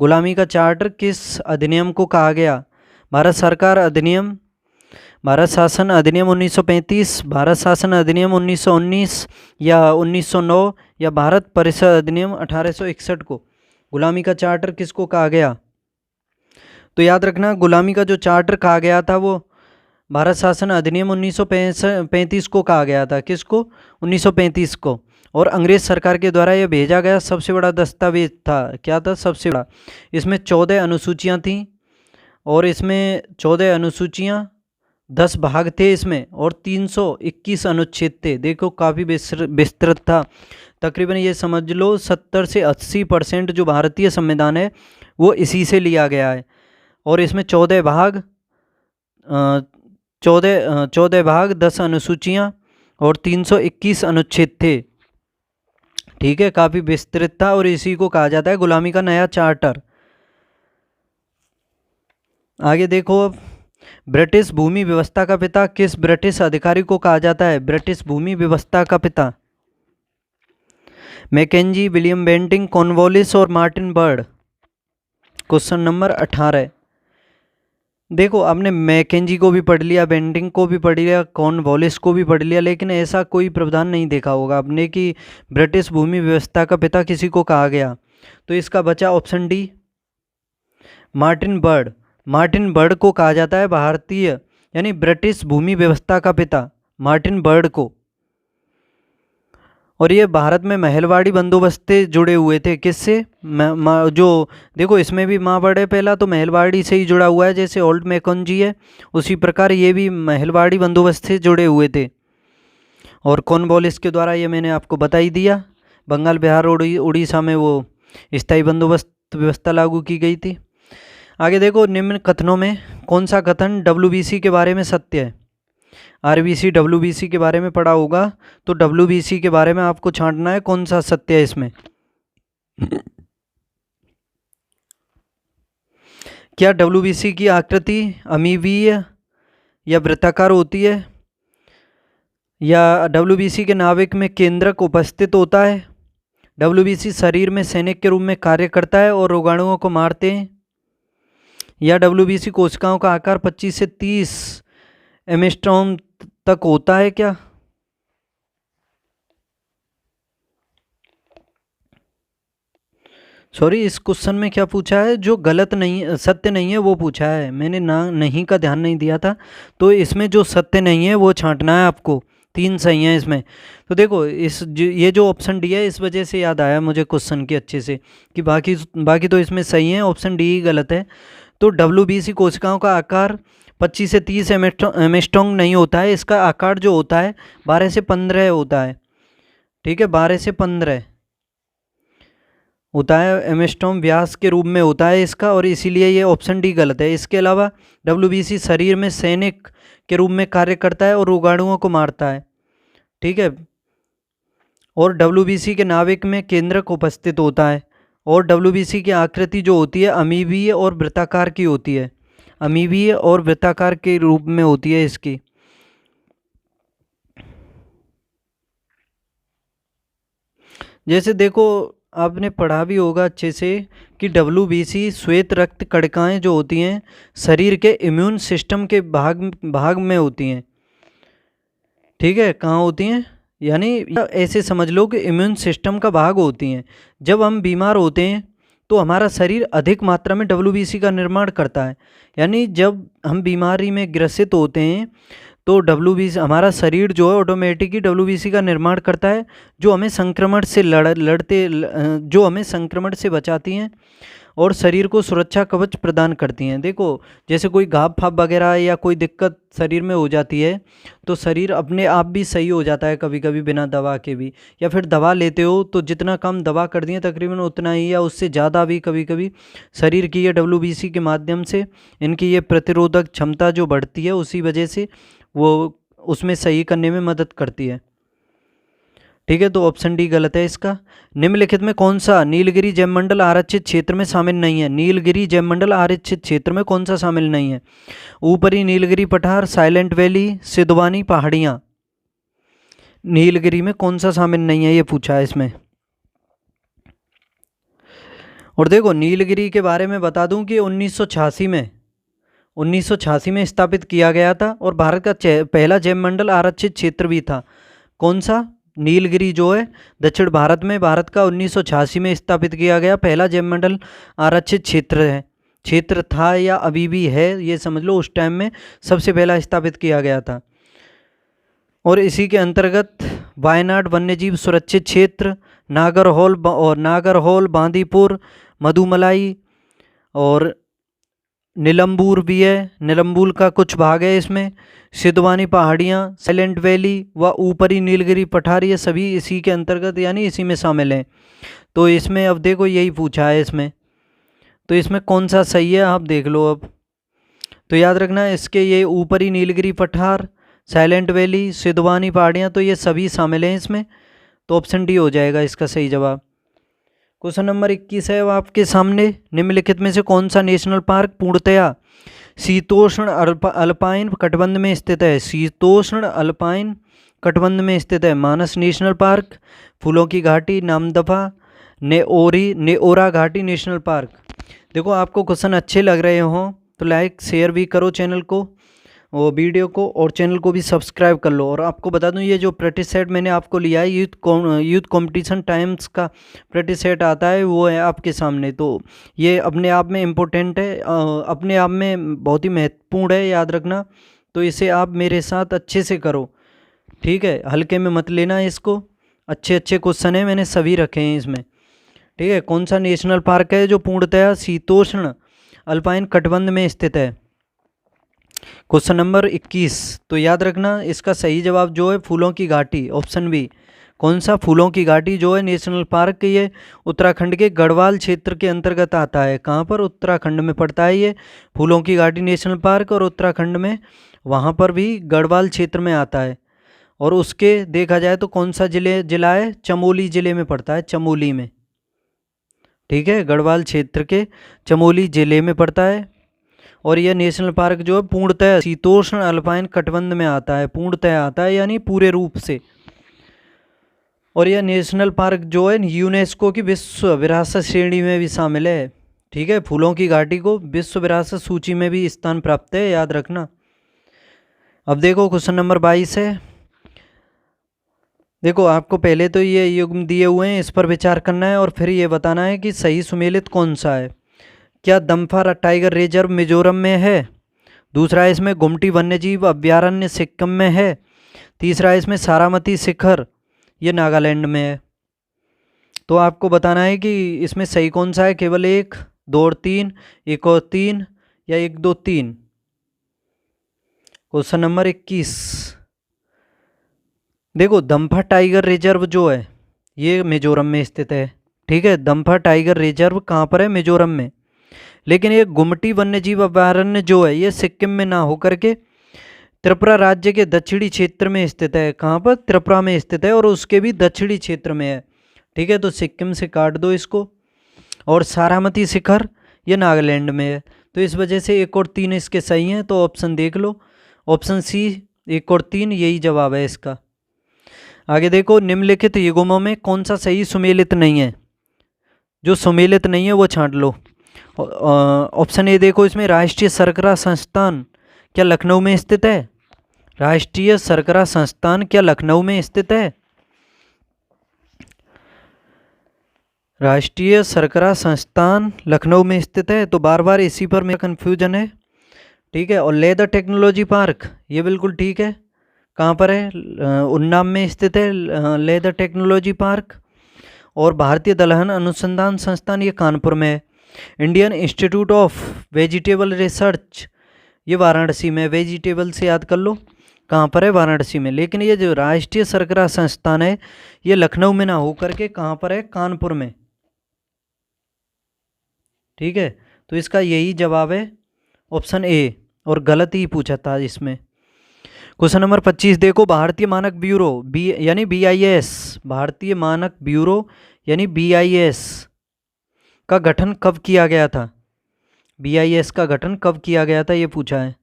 Speaker 1: गुलामी का चार्टर किस अधिनियम को कहा गया? भारत सरकार अधिनियम, भारत शासन अधिनियम 1935, भारत शासन अधिनियम 1919 या 1909, या भारत परिषद अधिनियम 1861 को गुलामी का चार्टर किसको कहा गया? तो याद रखना, गुलामी का जो चार्टर कहा गया था वो भारत शासन अधिनियम 1935 को कहा गया था। किसको? 1935 को। और अंग्रेज सरकार के द्वारा यह भेजा गया सबसे बड़ा दस्तावेज था। क्या था? सबसे बड़ा। इसमें 14 अनुसूचियाँ थीं, और इसमें 14 अनुसूचियाँ, 10 भाग थे इसमें, और 321 अनुच्छेद थे। देखो, काफ़ी विस्तृत था। तकरीबन ये समझ लो 70 से 80% जो भारतीय संविधान है वो इसी से लिया गया है। और इसमें 14 भाग, 10 अनुसूचियाँ और 321 अनुच्छेद थे। ठीक है, काफ़ी विस्तृत था, और इसी को कहा जाता है गुलामी का नया चार्टर। आगे देखो, अब ब्रिटिश भूमि व्यवस्था का पिता किस ब्रिटिश अधिकारी को कहा जाता है? ब्रिटिश भूमि व्यवस्था का पिता मैकेंजी, विलियम बेंटिंग, कॉर्नवालिस और मार्टिन बर्ड। Question number 18। देखो, आपने मैकेंजी को भी पढ़ लिया, बेंटिंग को भी पढ़ लिया, कॉर्नवालिस को भी पढ़ लिया, लेकिन ऐसा कोई प्रावधान नहीं देखा होगा आपने कि ब्रिटिश भूमि व्यवस्था का पिता किसी को कहा गया। तो इसका बचा option D, Martin bird. Martin bird को कहा जाता है भारतीय, यानी ब्रिटिश भूमि व्यवस्था का पिता, मार्टिन बर्ड को। और ये भारत में महलवाड़ी बंदोबस्त से जुड़े हुए थे। किससे? जो देखो, इसमें भी माँ वर्ड है पहला, तो महलवाड़ी से ही जुड़ा हुआ है। जैसे ओल्ड मैकेंजी है, उसी प्रकार ये भी महलवाड़ी बंदोबस्त से जुड़े हुए थे। और कॉर्नवालिस के द्वारा ये मैंने आपको बता ही दिया, बंगाल, बिहार, उड़ीसा में वो स्थायी बंदोबस्त व्यवस्था लागू की गई थी। आगे देखो, निम्न कथनों में कौन सा कथन WBC के बारे में सत्य है? RBC WBC के बारे में पढ़ा होगा, तो WBC के बारे में आपको छांटना है कौन सा सत्य है इसमें। क्या WBC की आकृति अमीबीय या वृत्ताकार होती है? या WBC के नाभिक में केंद्रक उपस्थित होता है? WBC शरीर में सैनिक के रूप में कार्य करता है और रोगाणुओं को मारते हैं? या WBC कोशिकाओं का आकार 25 से 30 एंगस्ट्रॉम तक होता है क्या? सॉरी, इस क्वेश्चन में क्या पूछा है? जो गलत नहीं, सत्य नहीं है वो पूछा है। मैंने ना नहीं का ध्यान नहीं दिया था, तो इसमें जो सत्य नहीं है वो छांटना है आपको। 3 सही हैं इसमें। तो देखो ये जो ऑप्शन डी है, इस वजह से याद आया मुझे क्वेश्चन की अच्छे से कि बाकी बाकी तो इसमें सही है, ऑप्शन डी ही गलत है। तो WBC कोशिकाओं का आकार 25 से 30 एमस्ट्रॉन्ग नहीं होता है। इसका आकार जो होता है 12 से 15 होता है। ठीक है, 12 से 15 होता है, एमस्ट्रॉम व्यास के रूप में होता है इसका, और इसीलिए ये ऑप्शन डी गलत है। इसके अलावा WBC शरीर में सैनिक के रूप में कार्य करता है और रोगाणुओं को मारता है। ठीक है, और WBC के नाभिक में केंद्रक उपस्थित होता है। और WBC की आकृति जो होती है अमीबीय और वृत्ताकार की होती है। अमीबीय और वृत्ताकार के रूप में होती है इसकी। जैसे देखो, आपने पढ़ा भी होगा अच्छे से कि WBC श्वेत रक्त कणिकाएं जो होती हैं शरीर के इम्यून सिस्टम के भाग में होती हैं। ठीक है, कहाँ होती हैं? यानी ऐसे समझ लो कि इम्यून सिस्टम का भाग होती हैं। जब हम बीमार होते हैं तो हमारा शरीर अधिक मात्रा में WBC का निर्माण करता है। यानी जब हम बीमारी में ग्रसित होते हैं तो WBC, हमारा शरीर जो है ऑटोमेटिक ही WBC का निर्माण करता है, जो हमें संक्रमण से जो हमें संक्रमण से बचाती हैं और शरीर को सुरक्षा कवच प्रदान करती हैं। देखो, जैसे कोई घाव फाप वगैरह या कोई दिक्कत शरीर में हो जाती है तो शरीर अपने आप भी सही हो जाता है कभी कभी बिना दवा के भी, या फिर दवा लेते हो तो जितना कम दवा कर दिए तकरीबन उतना ही या उससे ज़्यादा भी कभी कभी शरीर की ये WBC के माध्यम से इनकी ये प्रतिरोधक क्षमता जो बढ़ती है उसी वजह से वो उसमें सही करने में मदद करती है। ठीक है, तो ऑप्शन डी गलत है इसका। निम्नलिखित में कौन सा नीलगिरी जैवमंडल आरक्षित क्षेत्र में शामिल नहीं है? नीलगिरी जैवमंडल आरक्षित क्षेत्र में कौन सा शामिल नहीं है? ऊपरी नीलगिरी पठार, साइलेंट वैली, सिद्धवानी पहाड़ियाँ। नीलगिरी में कौन सा शामिल नहीं है ये पूछा है इसमें। और देखो, नीलगिरी के बारे में बता दूं कि 1986 में स्थापित किया गया था और भारत का पहला जैवमंडल आरक्षित क्षेत्र भी था। कौन सा? नीलगिरी जो है दक्षिण भारत में, भारत का 1986 में स्थापित किया गया पहला जैवमंडल आरक्षित क्षेत्र था या अभी भी है, ये समझ लो। उस टाइम में सबसे पहला स्थापित किया गया था। और इसी के अंतर्गत वायनाड वन्यजीव सुरक्षित क्षेत्र, नागरहोल, बांदीपुर, मधुमलाई और निलंबूर भी है। निलंबूर का कुछ भाग है इसमें। सिद्धवानी पहाड़ियाँ, साइलेंट वैली व ऊपरी नीलगिरी पठार, ये सभी इसी के अंतर्गत यानी इसी में शामिल हैं। तो इसमें अब देखो यही पूछा है इसमें, तो इसमें कौन सा सही है आप देख लो अब। तो याद रखना इसके ये ऊपरी नीलगिरी पठार, साइलेंट वैली, सिद्धवानी पहाड़ियाँ, तो ये सभी शामिल हैं इसमें। तो ऑप्शन डी हो जाएगा इसका सही जवाब। क्वेश्चन नंबर 21 है आपके सामने। निम्नलिखित में से कौन सा नेशनल पार्क पूर्णतया शीतोष्ण अल्पाइन कटबंध में स्थित है? शीतोष्ण अल्पाइन कटबंध में स्थित है। मानस नेशनल पार्क, फूलों की घाटी, नामदफा, नेओरा घाटी नेशनल पार्क। देखो, आपको क्वेश्चन अच्छे लग रहे हों तो लाइक शेयर भी करो चैनल को और वीडियो को, और चैनल को भी सब्सक्राइब कर लो। और आपको बता दूं, ये जो प्रैक्टिस सेट मैंने आपको लिया है यूथ कंपटीशन टाइम्स का प्रैक्टिस सेट आता है, वो है आपके सामने। तो ये अपने आप में इम्पोर्टेंट है, अपने आप में बहुत ही महत्वपूर्ण है, याद रखना। तो इसे आप मेरे साथ अच्छे से करो, ठीक है, हल्के में मत लेना इसको। अच्छे अच्छे क्वेश्चन है, मैंने सभी रखे हैं इसमें। ठीक है, कौन सा नेशनल पार्क है जो पूर्णतया शीतोष्ण अल्पाइन कटबंध में स्थित है? Question number 21। तो याद रखना इसका सही जवाब जो है फूलों की घाटी, ऑप्शन बी। कौन सा? फूलों की घाटी जो है नेशनल पार्क, ये उत्तराखंड के गढ़वाल क्षेत्र के अंतर्गत आता है। कहाँ पर? उत्तराखंड में पड़ता है ये फूलों की घाटी नेशनल पार्क, और उत्तराखंड में वहाँ पर भी गढ़वाल क्षेत्र में आता है। और उसके देखा जाए तो कौन सा जिला है? चमोली जिले में पड़ता है, चमोली में। ठीक है, गढ़वाल क्षेत्र के चमोली जिले में पड़ता है। और यह नेशनल पार्क जो है पूर्णतः शीतोष्ण अल्पाइन कटबंध में आता है, पूर्णतः आता है यानी पूरे रूप से। और यह नेशनल पार्क जो है यूनेस्को की विश्व विरासत श्रेणी में भी शामिल है। ठीक है, फूलों की घाटी को विश्व विरासत सूची में भी स्थान प्राप्त है, याद रखना। अब देखो क्वेश्चन नंबर 22 है। देखो आपको पहले तो ये युग्म दिए हुए हैं, इस पर विचार करना है और फिर ये बताना है कि सही सुमेलित कौन सा है। क्या दम्फा टाइगर रिजर्व मिजोरम में है? दूसरा है इसमें गुमटी वन्यजीव अभ्यारण्य सिक्किम में है। तीसरा है इसमें सारामती शिखर, ये नागालैंड में है। तो आपको बताना है कि इसमें सही कौन सा है, केवल 1, 2 और 3, 1 और 3 या 1, 2, 3। Question number 21। देखो दम्फा टाइगर रिजर्व जो है ये मिजोरम में स्थित है, ठीक है। दम्फा टाइगर रिजर्व कहाँ पर है? मिजोरम में। लेकिन ये गुमटी वन्यजीव अभयारण्य जो है ये सिक्किम में ना होकर के त्रिपुरा राज्य के दक्षिणी क्षेत्र में स्थित है। कहाँ पर? त्रिपुरा में स्थित है और उसके भी दक्षिणी क्षेत्र में है, ठीक है। तो सिक्किम से काट दो इसको। और सारामती शिखर ये नागालैंड में है। तो इस वजह से 1 और 3 इसके सही हैं। तो ऑप्शन देख लो, ऑप्शन सी 1 और 3 यही जवाब है इसका। आगे देखो, निम्नलिखित युग्मों में कौन सा सही सुमेलित नहीं है? जो सुमेलित नहीं है वो छांट लो। ऑप्शन ए देखो, इसमें राष्ट्रीय शर्करा संस्थान क्या लखनऊ में स्थित है? राष्ट्रीय शर्करा संस्थान क्या लखनऊ में स्थित है? राष्ट्रीय शर्करा संस्थान लखनऊ में स्थित है। तो बार बार इसी पर मेरा कन्फ्यूजन है, ठीक है। और लेदर टेक्नोलॉजी पार्क ये बिल्कुल ठीक है। कहाँ पर है? उन्नाव में स्थित है लेदर टेक्नोलॉजी पार्क। और भारतीय दलहन अनुसंधान संस्थान ये कानपुर में है। Indian institute of vegetable research ये वाराणसी में। वेजिटेबल से याद कर लो, कहाँ पर है? वाराणसी में। लेकिन ये जो राष्ट्रीय शर्करा संस्थान है ये लखनऊ में ना होकर के कहाँ पर है? कानपुर में, ठीक है। तो इसका यही जवाब है ऑप्शन ए, और गलत ही पूछा था इसमें। क्वेश्चन नंबर 25 देखो, भारतीय मानक ब्यूरो यानी BIS, भारतीय मानक ब्यूरो यानी BIS का गठन कब किया गया था? BIS का गठन कब किया गया था ये पूछा है।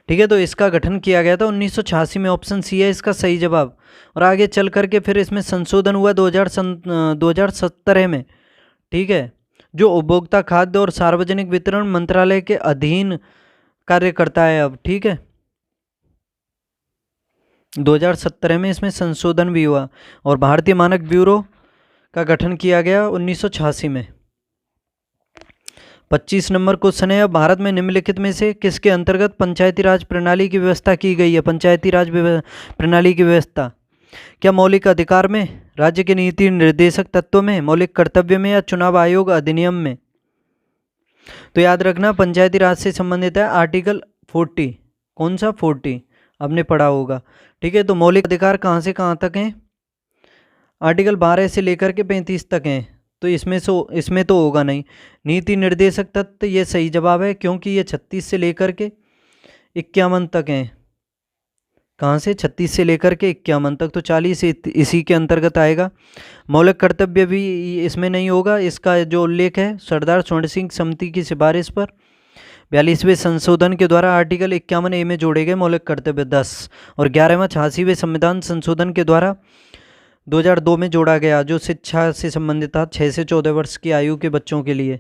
Speaker 1: ठीक है, तो इसका गठन किया गया था 1986 में। ऑप्शन सी है इसका सही जवाब। और आगे चल करके फिर इसमें संशोधन हुआ 2017 में, ठीक है, जो उपभोक्ता खाद्य और सार्वजनिक वितरण मंत्रालय के अधीन कार्य करता है अब, ठीक है। 2017 में इसमें संशोधन भी हुआ और भारतीय मानक ब्यूरो का गठन किया गया 1986 में। 25 नंबर क्वेश्चन है, अब भारत में निम्नलिखित में से किसके अंतर्गत पंचायती राज प्रणाली की व्यवस्था की गई है? पंचायती राज प्रणाली की व्यवस्था क्या मौलिक अधिकार में, राज्य के नीति निर्देशक तत्व में, मौलिक कर्तव्य में या चुनाव आयोग अधिनियम में? तो याद रखना पंचायती राज से संबंधित है आर्टिकल 40। कौन सा? 40 आपने पढ़ा होगा, ठीक है। तो मौलिक अधिकार कहाँ से कहाँ तक हैं? आर्टिकल 12 से लेकर के 35 तक हैं। तो इसमें तो होगा नहीं। नीति निर्देशक तत्व ये सही जवाब है, क्योंकि ये 36 से लेकर के 51 तक हैं। कहाँ से? 36 से लेकर के 51 तक, तो 40 इसी के अंतर्गत आएगा। मौलिक कर्तव्य भी इसमें नहीं होगा। इसका जो उल्लेख है सरदार स्वर्ण सिंह समिति की सिफारिश पर 42वें संशोधन के द्वारा आर्टिकल 51A में जोड़े गए मौलिक कर्तव्य 10 और 11वां 86वें संविधान संशोधन के द्वारा 2002 में जोड़ा गया, जो शिक्षा से संबंधित था 6 से 14 वर्ष की आयु के बच्चों के लिए,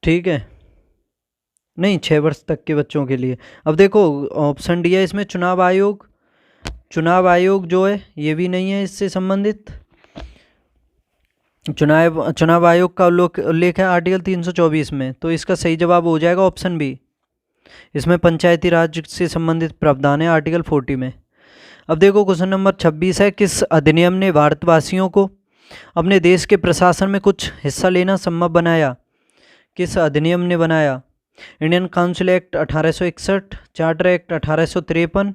Speaker 1: ठीक है, नहीं 6 वर्ष तक के बच्चों के लिए। अब देखो ऑप्शन डी है इसमें चुनाव आयोग। चुनाव आयोग जो है ये भी नहीं है इससे संबंधित। चुनाव आयोग का उल्लेख है आर्टिकल 324 में। तो इसका सही जवाब हो जाएगा ऑप्शन बी। इसमें पंचायती राज से संबंधित प्रावधान है आर्टिकल 40 में। अब देखो क्वेश्चन नंबर 26 है, किस अधिनियम ने भारतवासियों को अपने देश के प्रशासन में कुछ हिस्सा लेना संभव बनाया? किस अधिनियम ने बनाया? Indian council act 1861, charter act 1853,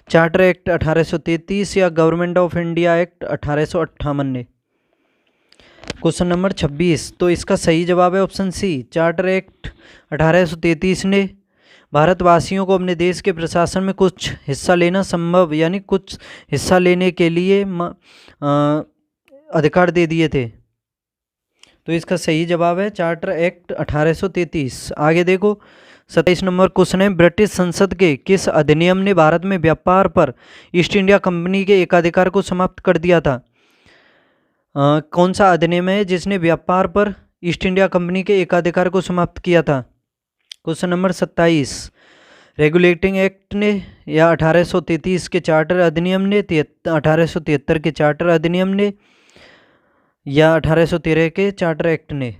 Speaker 1: charter act 1833 या गवर्नमेंट ऑफ इंडिया एक्ट 1858 ने? क्वेश्चन नंबर 26, तो इसका सही जवाब है ऑप्शन सी, चार्टर एक्ट 1833 ने भारतवासियों को अपने देश के प्रशासन में कुछ हिस्सा लेना संभव यानी कुछ हिस्सा लेने के लिए अधिकार दे दिए थे। तो इसका सही जवाब है चार्टर एक्ट 1833। आगे देखो 27 नंबर क्वेश्चन है, ब्रिटिश संसद के किस अधिनियम ने भारत में व्यापार पर ईस्ट इंडिया कंपनी के एकाधिकार को समाप्त कर दिया था? कौन सा अधिनियम है जिसने व्यापार पर ईस्ट इंडिया कंपनी के एकाधिकार को समाप्त किया था? क्वेश्चन नंबर 27 रेगुलेटिंग एक्ट ने, या 1833 के चार्टर अधिनियम ने, 1873 के चार्टर अधिनियम ने, या 1813 के चार्टर एक्ट ने?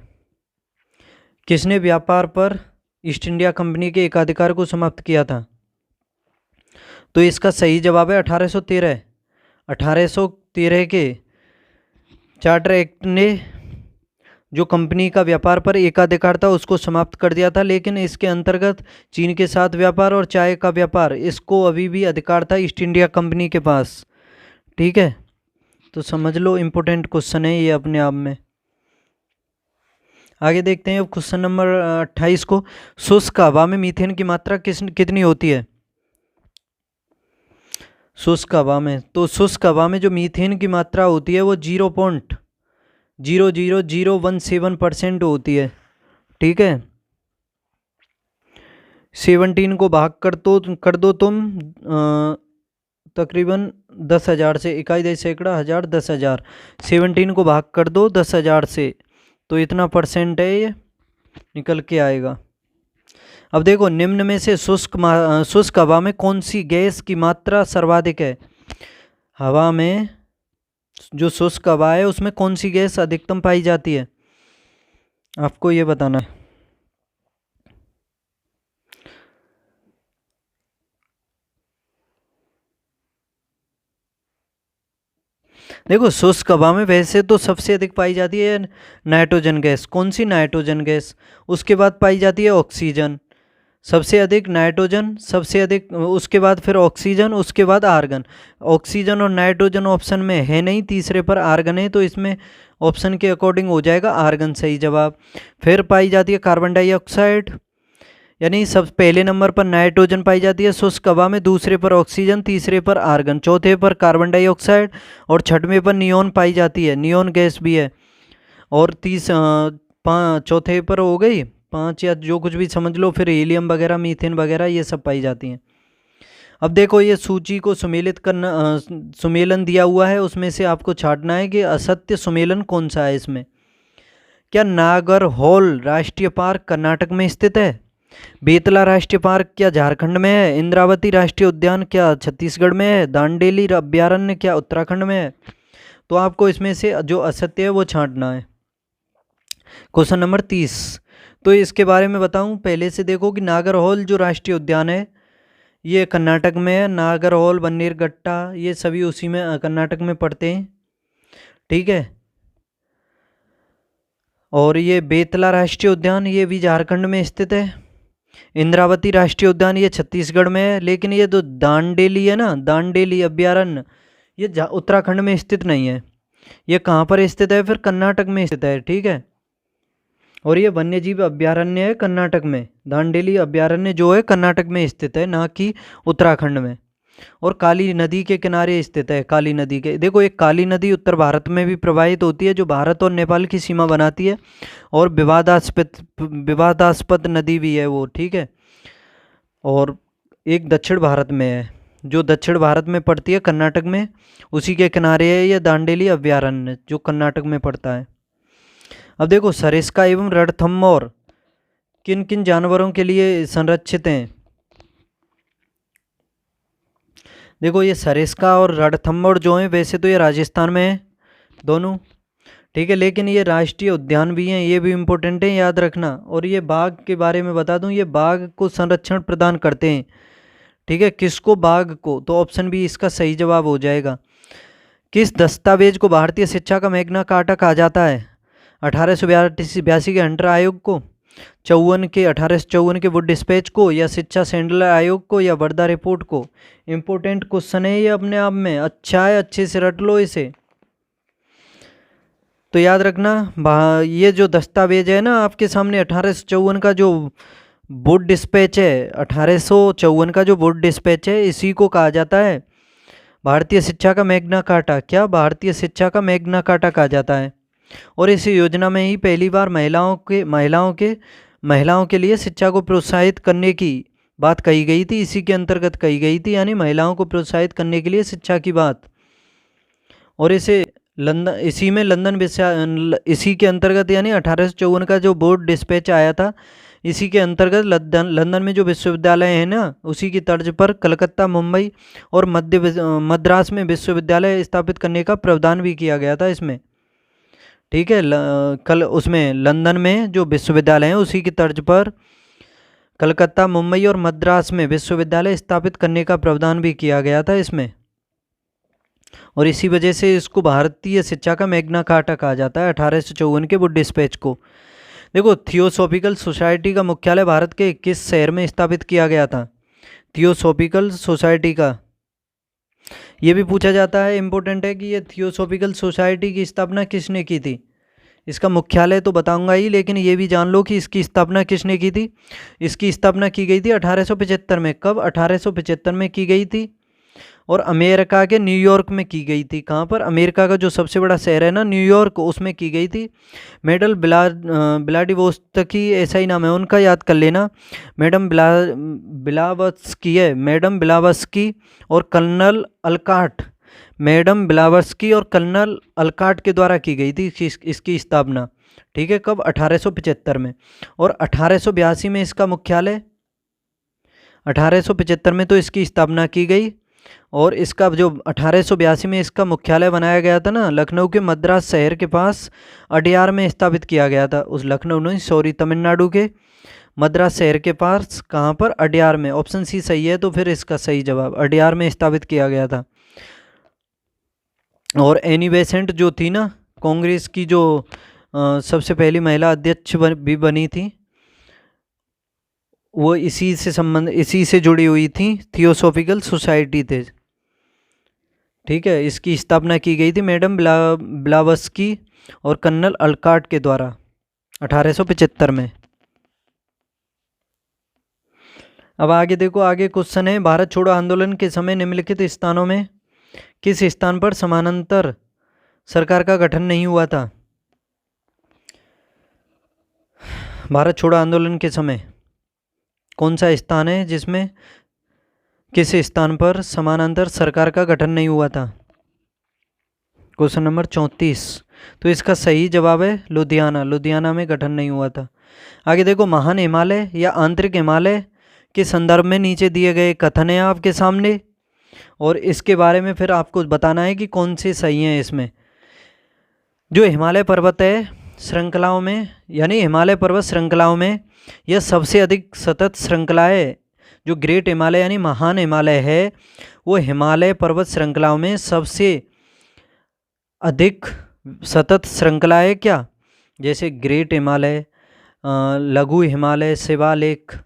Speaker 1: किसने व्यापार पर ईस्ट इंडिया कंपनी के एकाधिकार को समाप्त किया था? तो इसका सही जवाब है 1813। 1813 के चार्टर एक्ट ने जो कंपनी का व्यापार पर एकाधिकार था उसको समाप्त कर दिया था, लेकिन इसके अंतर्गत चीन के साथ व्यापार और चाय का व्यापार, इसको अभी भी अधिकार था ईस्ट इंडिया कंपनी के पास। ठीक है, तो समझ लो इम्पोर्टेंट क्वेश्चन है ये अपने आप में। आगे देखते हैं अब क्वेश्चन नंबर 28 को। शुष्क हवा में मीथेन की मात्रा कितनी होती है? शुष्क हवा में, तो शुष्क हवा में जो मीथेन की मात्रा होती है वो 0.00017% होती है। ठीक है, 17 को भाग कर दो तुम तकरीबन 10,000 से, इकाई दशमलव सैकड़ा हजार 10,000, 17 को भाग कर दो 10,000 से, तो इतना परसेंट है ये निकल के आएगा। अब देखो, निम्न में से शुष्क हवा में कौन सी गैस की मात्रा सर्वाधिक है? हवा में जो शुष्क हवा है उसमें कौन सी गैस अधिकतम पाई जाती है? आपको ये बताना है। देखो, शुष्क हवा में वैसे तो सबसे अधिक पाई जाती है नाइट्रोजन गैस। कौन सी नाइट्रोजन गैस? उसके बाद पाई जाती है ऑक्सीजन, सबसे अधिक नाइट्रोजन, सबसे अधिक, उसके बाद फिर ऑक्सीजन, उसके बाद आर्गन। ऑक्सीजन और नाइट्रोजन ऑप्शन में है नहीं, तीसरे पर आर्गन है, तो इसमें ऑप्शन के अकॉर्डिंग हो जाएगा आर्गन सही जवाब। फिर पाई जाती है कार्बन डाइऑक्साइड, यानी सब पहले नंबर पर नाइट्रोजन पाई जाती है शुष्क हवा में, दूसरे पर ऑक्सीजन, तीसरे पर आर्गन, चौथे पर कार्बन डाइऑक्साइड और छठवें पर नियोन पाई जाती है, नियोन गैस भी है। और चौथे पर हो गई 5 या जो कुछ भी समझ लो, फिर हीलियम वगैरह, मीथेन वगैरह, ये सब पाई जाती हैं। अब देखो, ये सूची को सुमेलित करना, सुमेलन दिया हुआ है, उसमें से आपको छांटना है कि असत्य सुमेलन कौन सा है इसमें। क्या नागरहोल राष्ट्रीय पार्क कर्नाटक में स्थित है? बेतला राष्ट्रीय पार्क क्या झारखंड में है? इंद्रावती राष्ट्रीय उद्यान क्या छत्तीसगढ़ में है? दांडेली अभ्यारण्य क्या उत्तराखंड में है? तो आपको इसमें से जो असत्य है वो छांटना है। क्वेश्चन नंबर 30, तो इसके बारे में बताऊं, पहले से देखो कि नागरहोल जो राष्ट्रीय उद्यान है ये कर्नाटक में है। नागरहोल, बन्नेरघट्टा, ये सभी उसी में कर्नाटक में पड़ते हैं। ठीक है, और ये बेतला राष्ट्रीय उद्यान ये भी झारखंड में स्थित है। इंद्रावती राष्ट्रीय उद्यान ये छत्तीसगढ़ में है, लेकिन ये जो दांडेली है ना, दांडेली अभ्यारण्य, ये उत्तराखंड में स्थित नहीं है। ये कहाँ पर स्थित है? फिर कर्नाटक में स्थित है। ठीक है, और ये वन्यजीव अभ्यारण्य है कर्नाटक में। दांडेली अभ्यारण्य जो है कर्नाटक में स्थित है, ना कि उत्तराखंड में। और काली नदी के किनारे स्थित है। काली नदी के, देखो, एक काली नदी उत्तर भारत में भी प्रवाहित होती है, जो भारत और नेपाल की सीमा बनाती है, और विवादास्पद नदी भी है वो। ठीक है, और एक दक्षिण भारत में है, जो दक्षिण भारत में पड़ती है कर्नाटक में, उसी के किनारे है ये दांडेली अभ्यारण्य जो कर्नाटक में पड़ता है। अब देखो, सरिस्का एवं रणथंभौर किन किन जानवरों के लिए संरक्षित हैं? देखो, ये सरिस्का और रणथंभौर जो हैं वैसे तो ये राजस्थान में है दोनों। ठीक है, लेकिन ये राष्ट्रीय उद्यान भी हैं, ये भी इम्पोर्टेंट है, याद रखना। और ये बाघ के बारे में बता दूं, ये बाघ को संरक्षण प्रदान करते हैं। ठीक है, किसको? बाघ को। तो ऑप्शन बी इसका सही जवाब हो जाएगा। किस दस्तावेज को भारतीय शिक्षा का मैग्ना कार्टा कहा जाता है? 1882 के हंटर आयोग को, 1854 के वुड डिस्पैच को, या शिक्षा सैंडलर आयोग को, या वर्धा रिपोर्ट को? इम्पोर्टेंट क्वेश्चन है ये अपने आप में, अच्छा है, अच्छे से रट लो इसे। तो याद रखना, ये जो दस्तावेज है ना आपके सामने, 1854 का जो वुड डिस्पैच है, 1854 का जो वुड डिस्पैच है, इसी को कहा जाता है भारतीय शिक्षा का मैग्ना कार्टा। क्या? भारतीय शिक्षा का मैग्ना कार्टा कहा जाता है। और इस योजना में ही पहली बार महिलाओं के लिए शिक्षा को प्रोत्साहित करने की बात कही गई थी, इसी के अंतर्गत कही गई थी, यानी महिलाओं को प्रोत्साहित करने के लिए शिक्षा की बात। और इसे लंदन, इसी में इसी के अंतर्गत यानी 1854 का जो बोर्ड डिस्पैच आया था, इसी के अंतर्गत लंदन में जो विश्वविद्यालय है ना, उसी की तर्ज पर कलकत्ता, मुंबई और मद्रास में विश्वविद्यालय स्थापित करने का प्रावधान भी किया गया था इसमें। ठीक है, कल उसमें लंदन में जो विश्वविद्यालय हैं उसी की तर्ज पर कलकत्ता, मुंबई और मद्रास में विश्वविद्यालय स्थापित करने का प्रावधान भी किया गया था इसमें। और इसी वजह से इसको भारतीय शिक्षा का मैग्ना कार्टा कहा जाता है, 1854 के वुड डिस्पैच को। देखो, थियोसॉफिकल सोसाइटी का मुख्यालय भारत के किस शहर में स्थापित किया गया था? थियोसॉफिकल सोसाइटी का, ये भी पूछा जाता है, इंपॉर्टेंट है कि ये थियोसॉफिकल सोसाइटी की स्थापना किसने की थी। इसका मुख्यालय तो बताऊंगा ही, लेकिन ये भी जान लो कि इसकी स्थापना किसने की थी। इसकी स्थापना की गई थी 1875 में। कब? 1875 में की गई थी, और अमेरिका के न्यूयॉर्क में की गई थी। कहाँ पर? अमेरिका का जो सबसे बड़ा शहर है ना, न्यूयॉर्क, उसमें की गई थी। मेडल ब्लाडिवोस्टकी, ऐसा ही नाम है उनका, याद कर लेना। ब्लावत्स्की है, मैडम ब्लावत्स्की और कर्नल अल्काट, मैडम ब्लावत्स्की और कर्नल अल्काट के द्वारा की गई थी इसकी स्थापना। ठीक है, कब? 1875 में। और 1882 में इसका मुख्यालय, 1875 में तो इसकी स्थापना की गई, और इसका जो 1882 में इसका मुख्यालय बनाया गया था ना, लखनऊ के मद्रास शहर के पास अडयार में स्थापित किया गया था। उस लखनऊ नहीं, सॉरी, तमिलनाडु के मद्रास शहर के पास, कहाँ पर? अडयार में। ऑप्शन सी सही है, तो फिर इसका सही जवाब अडयार में स्थापित किया गया था। और एनी बेसेंट जो थी ना, कांग्रेस की जो सबसे पहली महिला अध्यक्ष भी बनी थी, वो इसी से जुड़ी हुई थी, थियोसॉफिकल सोसाइटी थे। ठीक है, इसकी स्थापना की गई थी मैडम ब्लावत्स्की और कर्नल अल्काट के द्वारा 1875 में। अब आगे देखो, आगे क्वेश्चन है, भारत छोड़ो आंदोलन के समय निम्नलिखित स्थानों में किस स्थान पर समानांतर सरकार का गठन नहीं हुआ था? भारत छोड़ो आंदोलन के समय कौन सा स्थान है जिसमें, किस स्थान पर समानांतर सरकार का गठन नहीं हुआ था? Question number 34। तो इसका सही जवाब है लुधियाना, लुधियाना में गठन नहीं हुआ था। आगे देखो, महान हिमालय या आंतरिक हिमालय के संदर्भ में नीचे दिए गए कथन है आपके सामने, और इसके बारे में फिर आपको बताना है कि कौन से सही हैं इसमें। जो हिमालय पर्वत है श्रृंखलाओं में, यानी हिमालय पर्वत श्रृंखलाओं में यह सबसे अधिक सतत श्रृंखला है। जो ग्रेट हिमालय यानी महान हिमालय है, वो हिमालय पर्वत श्रृंखलाओं में सबसे अधिक सतत श्रृंखला है क्या? जैसे ग्रेट हिमालय, लघु हिमालय, शिवालेख,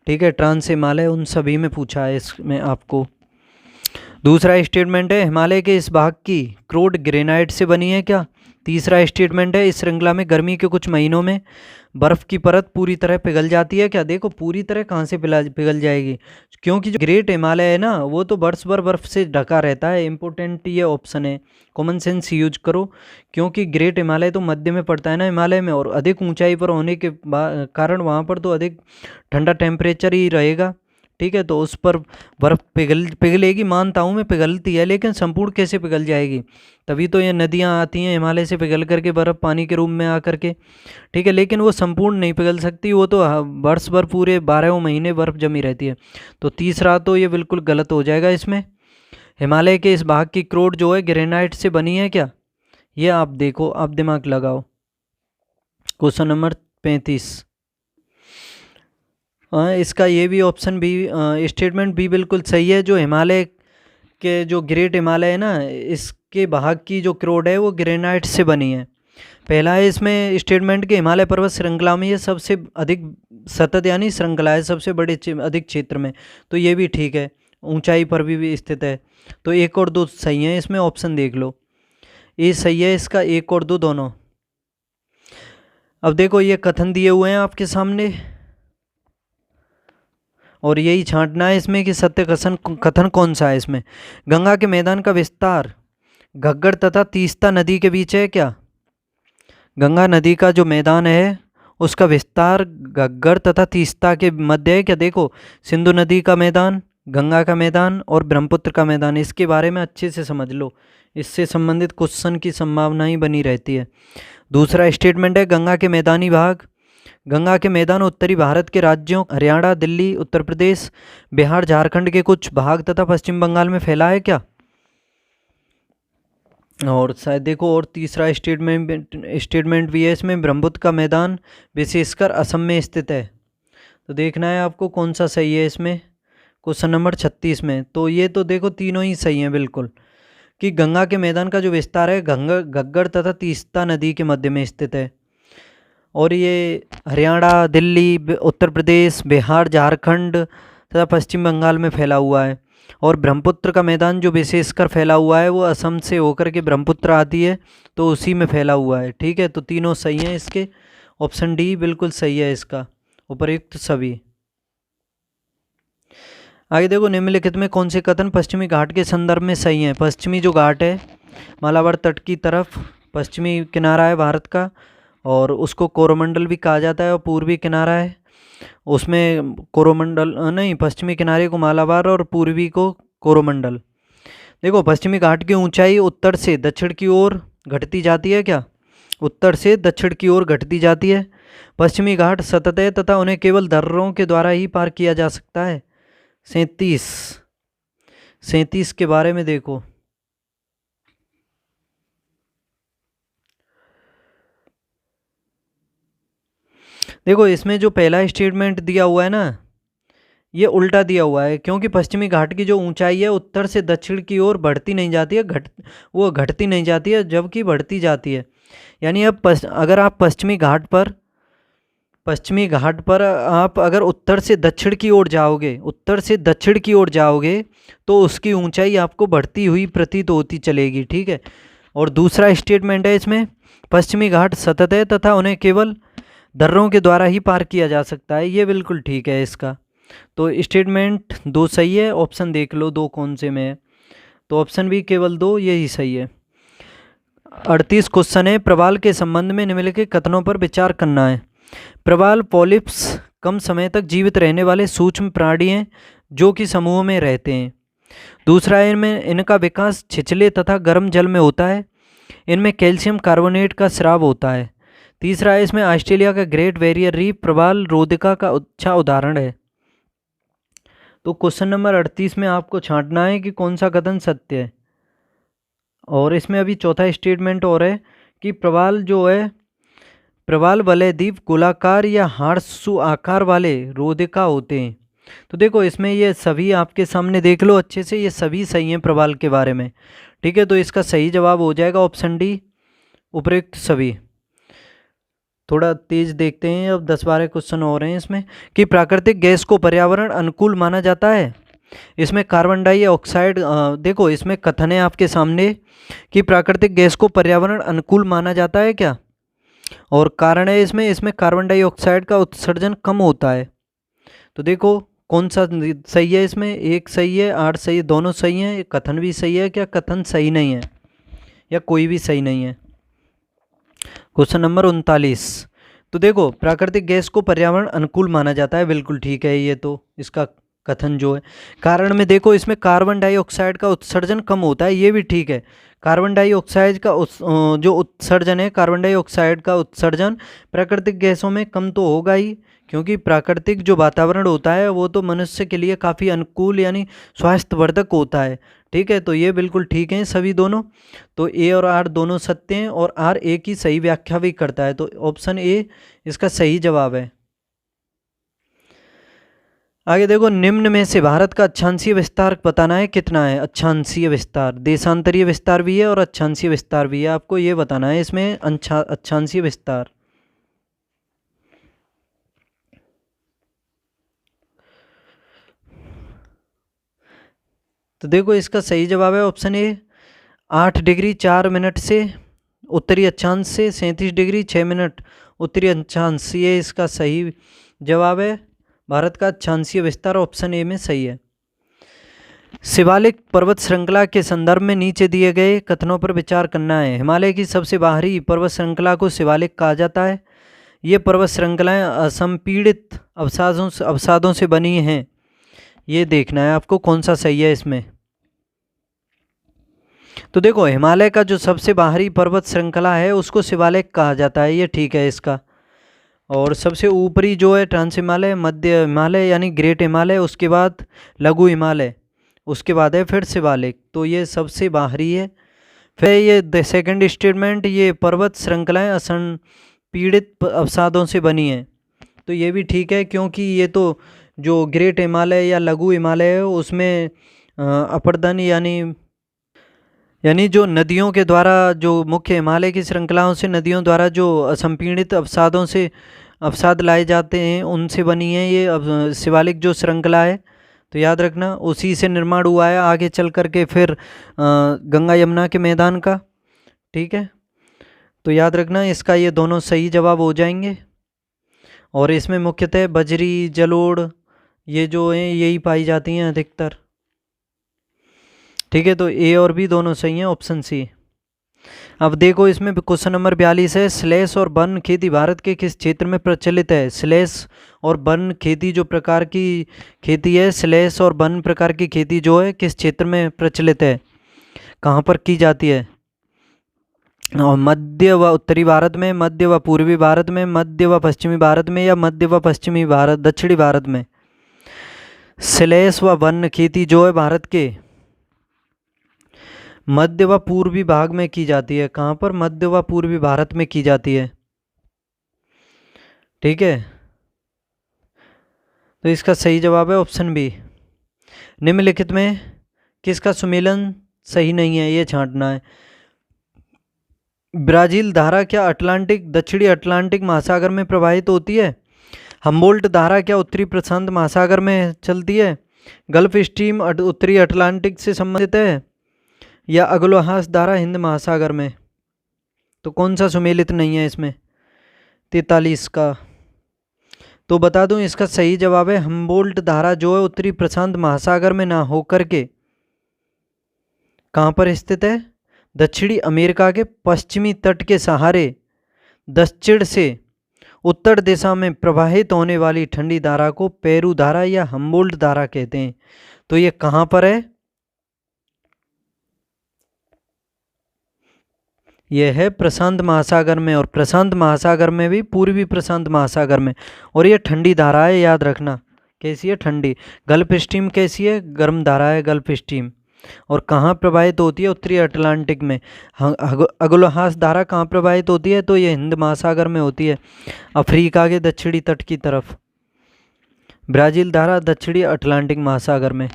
Speaker 1: ठीक है, ट्रांस हिमालय, उन सभी में पूछा है इसमें आपको। दूसरा स्टेटमेंट है, हिमालय के इस भाग की क्रोड ग्रेनाइट से बनी है क्या? तीसरा स्टेटमेंट है, इस श्रृंखला में गर्मी के कुछ महीनों में बर्फ की परत पूरी तरह पिघल जाती है क्या? देखो, पूरी तरह कहाँ से पिघल जाएगी, क्योंकि जो ग्रेट हिमालय है ना, वो तो वर्ष भर बर्फ से ढका रहता है। इंपॉर्टेंट ये ऑप्शन है, कॉमन सेंस यूज करो, क्योंकि ग्रेट हिमालय तो मध्य में पड़ता है ना हिमालय में, और अधिक ऊंचाई पर होने के कारण वहाँ पर तो अधिक ठंडा टेम्परेचर ही रहेगा। ठीक है, तो उस पर बर्फ़ पिघलेगी, मानता हूँ मैं पिघलती है, लेकिन संपूर्ण कैसे पिघल जाएगी? तभी तो ये नदियाँ आती हैं हिमालय से पिघल करके बर्फ़ पानी के रूप में आकर के। ठीक है, लेकिन वो संपूर्ण नहीं पिघल सकती, वो तो वर्ष भर पूरे 12 महीने बर्फ़ जमी रहती है। तो तीसरा तो ये बिल्कुल गलत हो जाएगा इसमें। हिमालय के इस भाग की क्रोड जो है ग्रेनाइट से बनी है क्या? ये आप देखो, आप दिमाग लगाओ। Question number 35। इसका ये भी ऑप्शन बी, स्टेटमेंट बी बिल्कुल सही है। जो हिमालय के जो ग्रेट हिमालय है ना, इसके भाग की जो क्रोड है वो ग्रेनाइट से बनी है। पहला है इसमें स्टेटमेंट के हिमालय पर्वत श्रृंखला में ये सबसे अधिक सतत यानी श्रृंखला है सबसे बड़े अधिक क्षेत्र में, तो ये भी ठीक है, ऊंचाई पर भी स्थित है। तो 1 और 2 सही है इसमें, ऑप्शन देख लो, ये सही है इसका, 1 और 2 दोनों। अब देखो, ये कथन दिए हुए हैं आपके सामने, और यही छांटना है इसमें कि सत्य कथन कौन सा है इसमें। गंगा के मैदान का विस्तार घग्गर तथा तीस्ता नदी के बीच है क्या? गंगा नदी का जो मैदान है उसका विस्तार घग्गर तथा तीस्ता के मध्य है क्या? देखो, सिंधु नदी का मैदान गंगा का मैदान और ब्रह्मपुत्र का मैदान, इसके बारे में अच्छे से समझ लो, इससे संबंधित क्वेश्चन की संभावना ही बनी रहती है। दूसरा स्टेटमेंट है गंगा के मैदानी भाग। गंगा के मैदान उत्तरी भारत के राज्यों हरियाणा, दिल्ली, उत्तर प्रदेश, बिहार, झारखंड के कुछ भाग तथा पश्चिम बंगाल में फैला है क्या? और शायद देखो, और तीसरा स्टेटमेंट भी है इसमें, ब्रह्मपुत्र का मैदान विशेषकर असम में स्थित है। तो देखना है आपको कौन सा सही है इसमें, क्वेश्चन नंबर 36 में। तो ये तो देखो तीनों ही सही हैं बिल्कुल, कि गंगा के मैदान का जो विस्तार है घग्गर तथा तीस्ता नदी के मध्य में स्थित है, और ये हरियाणा, दिल्ली, उत्तर प्रदेश, बिहार, झारखंड तथा पश्चिम बंगाल में फैला हुआ है। और ब्रह्मपुत्र का मैदान जो विशेषकर फैला हुआ है वो असम से होकर के ब्रह्मपुत्र आती है, तो उसी में फैला हुआ है। ठीक है, तो तीनों सही हैं इसके, ऑप्शन डी बिल्कुल सही है इसका, उपर्युक्त सभी। आगे देखो, निम्नलिखित में कौन से कथन पश्चिमी घाट के संदर्भ में सही हैं? पश्चिमी जो घाट है मालाबार तट की तरफ पश्चिमी किनारा है भारत का, और उसको कोरोमंडल भी कहा जाता है, और पूर्वी किनारा है उसमें कोरोमंडल नहीं, पश्चिमी किनारे को मालाबार और पूर्वी को कोरोमंडल। देखो, पश्चिमी घाट की ऊंचाई उत्तर से दक्षिण की ओर घटती जाती है क्या? उत्तर से दक्षिण की ओर घटती जाती है। पश्चिमी घाट सतत है तथा उन्हें केवल दर्रों के द्वारा ही पार किया जा सकता है। 37 के बारे में देखो, देखो इसमें जो पहला स्टेटमेंट दिया हुआ है ना, ये उल्टा दिया हुआ है, क्योंकि पश्चिमी घाट की जो ऊंचाई है उत्तर से दक्षिण की ओर बढ़ती नहीं जाती है, वो घटती नहीं जाती है, जबकि बढ़ती जाती है। यानी अब अगर आप पश्चिमी घाट पर आप अगर उत्तर से दक्षिण की ओर जाओगे, तो उसकी ऊंचाई आपको बढ़ती हुई प्रतीत होती चलेगी। ठीक है, और दूसरा स्टेटमेंट है इसमें, पश्चिमी घाट सतत है तथा उन्हें केवल दर्रों के द्वारा ही पार किया जा सकता है, ये बिल्कुल ठीक है इसका। तो स्टेटमेंट 2 सही है, ऑप्शन देख लो 2 कौन से में है, तो ऑप्शन भी केवल 2 यही सही है। 38 क्वेश्चन है, प्रवाल के संबंध में निम्नलिखित कथनों पर विचार करना है। प्रवाल पॉलिप्स कम समय तक जीवित रहने वाले सूक्ष्म प्राणी हैं जो कि समूह में रहते हैं। दूसरा, इनका विकास छिछले तथा गर्म जल में होता है। इनमें कैल्शियम कार्बोनेट का स्राव होता है। तीसरा है, इसमें ऑस्ट्रेलिया का ग्रेट बैरियर रीफ प्रवाल रोधिका का अच्छा उदाहरण है। तो क्वेश्चन नंबर 38 में आपको छांटना है कि कौन सा कथन सत्य है। और इसमें अभी चौथा स्टेटमेंट और है कि प्रवाल वलय द्वीप गोलाकार या हारसू आकार वाले रोधिका होते हैं। तो देखो, इसमें ये सभी आपके सामने देख लो अच्छे से, ये सभी सही हैं प्रवाल के बारे में। ठीक है, तो इसका सही जवाब हो जाएगा ऑप्शन डी, उपयुक्त सभी। थोड़ा तेज देखते हैं, अब 10-12 क्वेश्चन हो रहे हैं इसमें, कि प्राकृतिक गैस को पर्यावरण अनुकूल माना जाता है। इसमें कार्बन डाइऑक्साइड, देखो इसमें कथन है आपके सामने कि प्राकृतिक गैस को पर्यावरण अनुकूल माना जाता है क्या, और कारण है इसमें कार्बन डाइऑक्साइड का उत्सर्जन कम होता है। तो देखो कौन सा सही है इसमें, 1 सही है, 8 सही है, दोनों सही हैं। कथन भी सही है क्या, कथन सही नहीं है, या कोई भी सही नहीं है। क्वेश्चन नंबर 39, तो देखो प्राकृतिक गैस को पर्यावरण अनुकूल माना जाता है, बिल्कुल ठीक है ये तो इसका कथन जो है। कारण में देखो, इसमें कार्बन डाइऑक्साइड का उत्सर्जन कम होता है, ये भी ठीक है। कार्बन डाइऑक्साइड का जो उत्सर्जन है, कार्बन डाइऑक्साइड का उत्सर्जन प्राकृतिक गैसों में कम तो होगा ही, क्योंकि प्राकृतिक जो वातावरण होता है वो तो मनुष्य के लिए काफ़ी अनुकूल यानी स्वास्थ्यवर्धक होता है। ठीक है, तो ये बिल्कुल ठीक हैं सभी दोनों। तो ए और आर दोनों सत्य हैं, और आर ए की सही व्याख्या भी करता है, तो ऑप्शन ए इसका सही जवाब है। आगे देखो, निम्न में से भारत का अक्षांशीय विस्तार बताना है कितना है। अक्षांशीय विस्तार, देशांतरीय विस्तार भी है और अक्षांशीय विस्तार भी है, आपको ये बताना है इसमें अक्षांशीय विस्तार। तो देखो इसका सही जवाब है ऑप्शन ए, 8 डिग्री 4 मिनट से उत्तरी अक्षांश से 37 डिग्री 6 मिनट उत्तरी अक्षांश, ये इसका सही जवाब है। भारत का अक्षांशीय विस्तार ऑप्शन ए में सही है। शिवालिक पर्वत श्रृंखला के संदर्भ में नीचे दिए गए कथनों पर विचार करना है। हिमालय की सबसे बाहरी पर्वत श्रृंखला को शिवालिक कहा जाता है। ये पर्वत श्रृंखलाएं असंपीड़ित अवसादों से बनी हैं। ये देखना है आपको कौन सा सही है इसमें। तो देखो हिमालय का जो सबसे बाहरी पर्वत श्रृंखला है उसको शिवालिक कहा जाता है, ये ठीक है इसका। और सबसे ऊपरी जो है ट्रांस हिमालय, मध्य हिमालय यानी ग्रेट हिमालय, उसके बाद लघु हिमालय, उसके बाद है फिर शिवालिक, तो ये सबसे बाहरी है। फिर ये सेकंड स्टेटमेंट, ये पर्वत श्रृंखलाएं असंपीड़ित अवसादों से बनी हैं, तो ये भी ठीक है क्योंकि ये तो जो ग्रेट हिमालय या लघु हिमालय है उसमें अपरदन यानी जो नदियों के द्वारा, जो मुख्य हिमालय की श्रृंखलाओं से नदियों द्वारा जो असंपीड़ित अवसादों से अवसाद लाए जाते हैं उनसे बनी है ये शिवालिक जो श्रृंखला है। तो याद रखना उसी से निर्माण हुआ है आगे चल कर के फिर गंगा यमुना के मैदान का। ठीक है, तो याद रखना इसका ये दोनों सही जवाब हो जाएंगे। और इसमें मुख्यतः बजरी, जलोढ़ ये जो हैं यही पाई जाती हैं अधिकतर। ठीक है, तो ए और बी दोनों सही हैं, ऑप्शन सी। अब देखो इसमें क्वेश्चन नंबर 42 है, स्लैश और बर्न खेती भारत के किस क्षेत्र में प्रचलित है। स्लैश और बर्न खेती जो प्रकार की खेती है, स्लैश और बर्न प्रकार की खेती जो है किस क्षेत्र में प्रचलित है, कहाँ पर की जाती है। और मध्य व उत्तरी भारत में, मध्य व पूर्वी भारत में, मध्य व पश्चिमी भारत में, या मध्य व पश्चिमी भारत दक्षिणी भारत में। स्लैश व बर्न खेती जो है भारत के मध्य व पूर्वी भाग में की जाती है। कहाँ पर, मध्य व पूर्वी भारत में की जाती है। ठीक है, तो इसका सही जवाब है ऑप्शन बी। निम्नलिखित में किसका सुमेलन सही नहीं है, ये छांटना है। ब्राजील धारा क्या अटलांटिक दक्षिणी अटलांटिक महासागर में प्रवाहित होती है। हम्बोल्ट धारा क्या उत्तरी प्रशांत महासागर में चलती है। गल्फ स्ट्रीम उत्तरी अटलांटिक से संबंधित है, या अगलोहास धारा हिंद महासागर में। तो कौन सा सुमेलित नहीं है इसमें 43 का। तो बता दूं इसका सही जवाब है हम्बोल्ट धारा जो है उत्तरी प्रशांत महासागर में ना होकर के कहाँ पर स्थित है, दक्षिणी अमेरिका के पश्चिमी तट के सहारे दक्षिण से उत्तर दिशा में प्रवाहित होने वाली ठंडी धारा को पेरू धारा या हम्बोल्ट धारा कहते हैं। तो ये कहाँ पर है, यह है प्रशांत महासागर में, और प्रशांत महासागर में भी पूर्वी प्रशांत महासागर में। और ये ठंडी धारा है, याद रखना कैसी है, ठंडी। गल्फ स्ट्रीम कैसी है, गर्म धारा है गल्फ स्ट्रीम। और कहाँ प्रवाहित होती है, उत्तरी अटलांटिक में। अगलोहास धारा कहाँ प्रवाहित होती है, तो ये हिंद महासागर में होती है, अफ्रीका के दक्षिणी तट की तरफ। ब्राजील धारा दक्षिणी अटलांटिक महासागर में।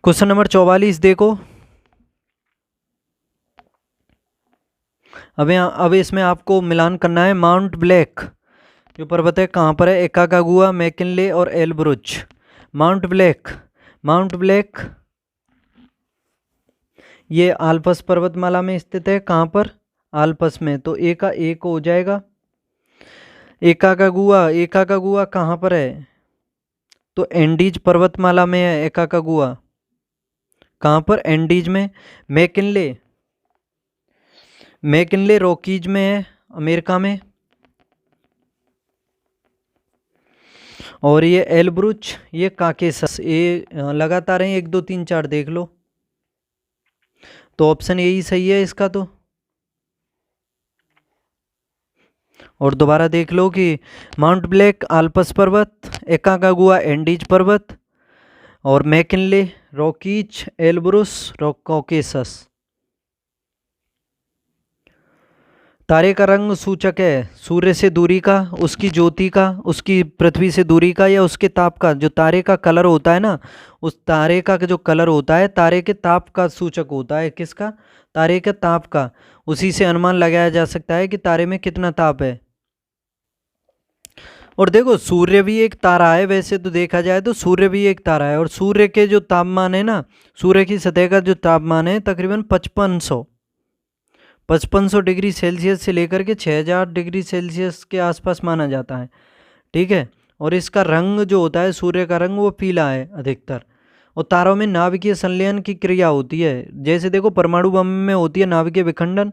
Speaker 1: क्वेश्चन नंबर 44 देखो। अब इसमें आपको मिलान करना है। माउंट ब्लैक जो पर्वत है कहाँ पर है, एकाकागुआ, मैकिनले और एलब्रुच। माउंट ब्लैक ये आल्प्स पर्वतमाला में स्थित है। कहाँ पर, आल्प्स में, तो ए का एक हो जाएगा। एकाकागुआ कहाँ पर है, तो एंडीज पर्वतमाला में है एकाकागुआ। कहाँ पर, एंडीज में। मैकिनले रॉकीज में है, अमेरिका में। और ये एलब्रुच ये काकेसस। ये लगातार है 1 2 3 4 देख लो, तो ऑप्शन यही सही है इसका। तो और दोबारा देख लो कि माउंट ब्लैक आल्प्स पर्वत, एकाकागुआ एंडीज पर्वत, और मैकिनले रॉकीज, एलब्रुस कॉकेसस। तारे का रंग सूचक है सूर्य से दूरी का, उसकी ज्योति का, उसकी पृथ्वी से दूरी का, या उसके ताप का। जो तारे का कलर होता है ना, उस तारे का जो कलर होता है तारे के ताप का सूचक होता है। किसका, तारे के ताप का। उसी से अनुमान लगाया जा सकता है कि तारे में कितना ताप है। और देखो सूर्य भी एक तारा है, वैसे तो देखा जाए तो सूर्य भी एक तारा है। और सूर्य के जो तापमान है ना, सूर्य की सतह का जो तापमान है तकरीबन 5500 डिग्री सेल्सियस से लेकर के 6000 डिग्री सेल्सियस के आसपास माना जाता है। ठीक है, और इसका रंग जो होता है सूर्य का रंग वो पीला है अधिकतर। और तारों में नाभिकीय संलयन की क्रिया होती है। जैसे देखो परमाणु बम में होती है नाभिकीय विखंडन,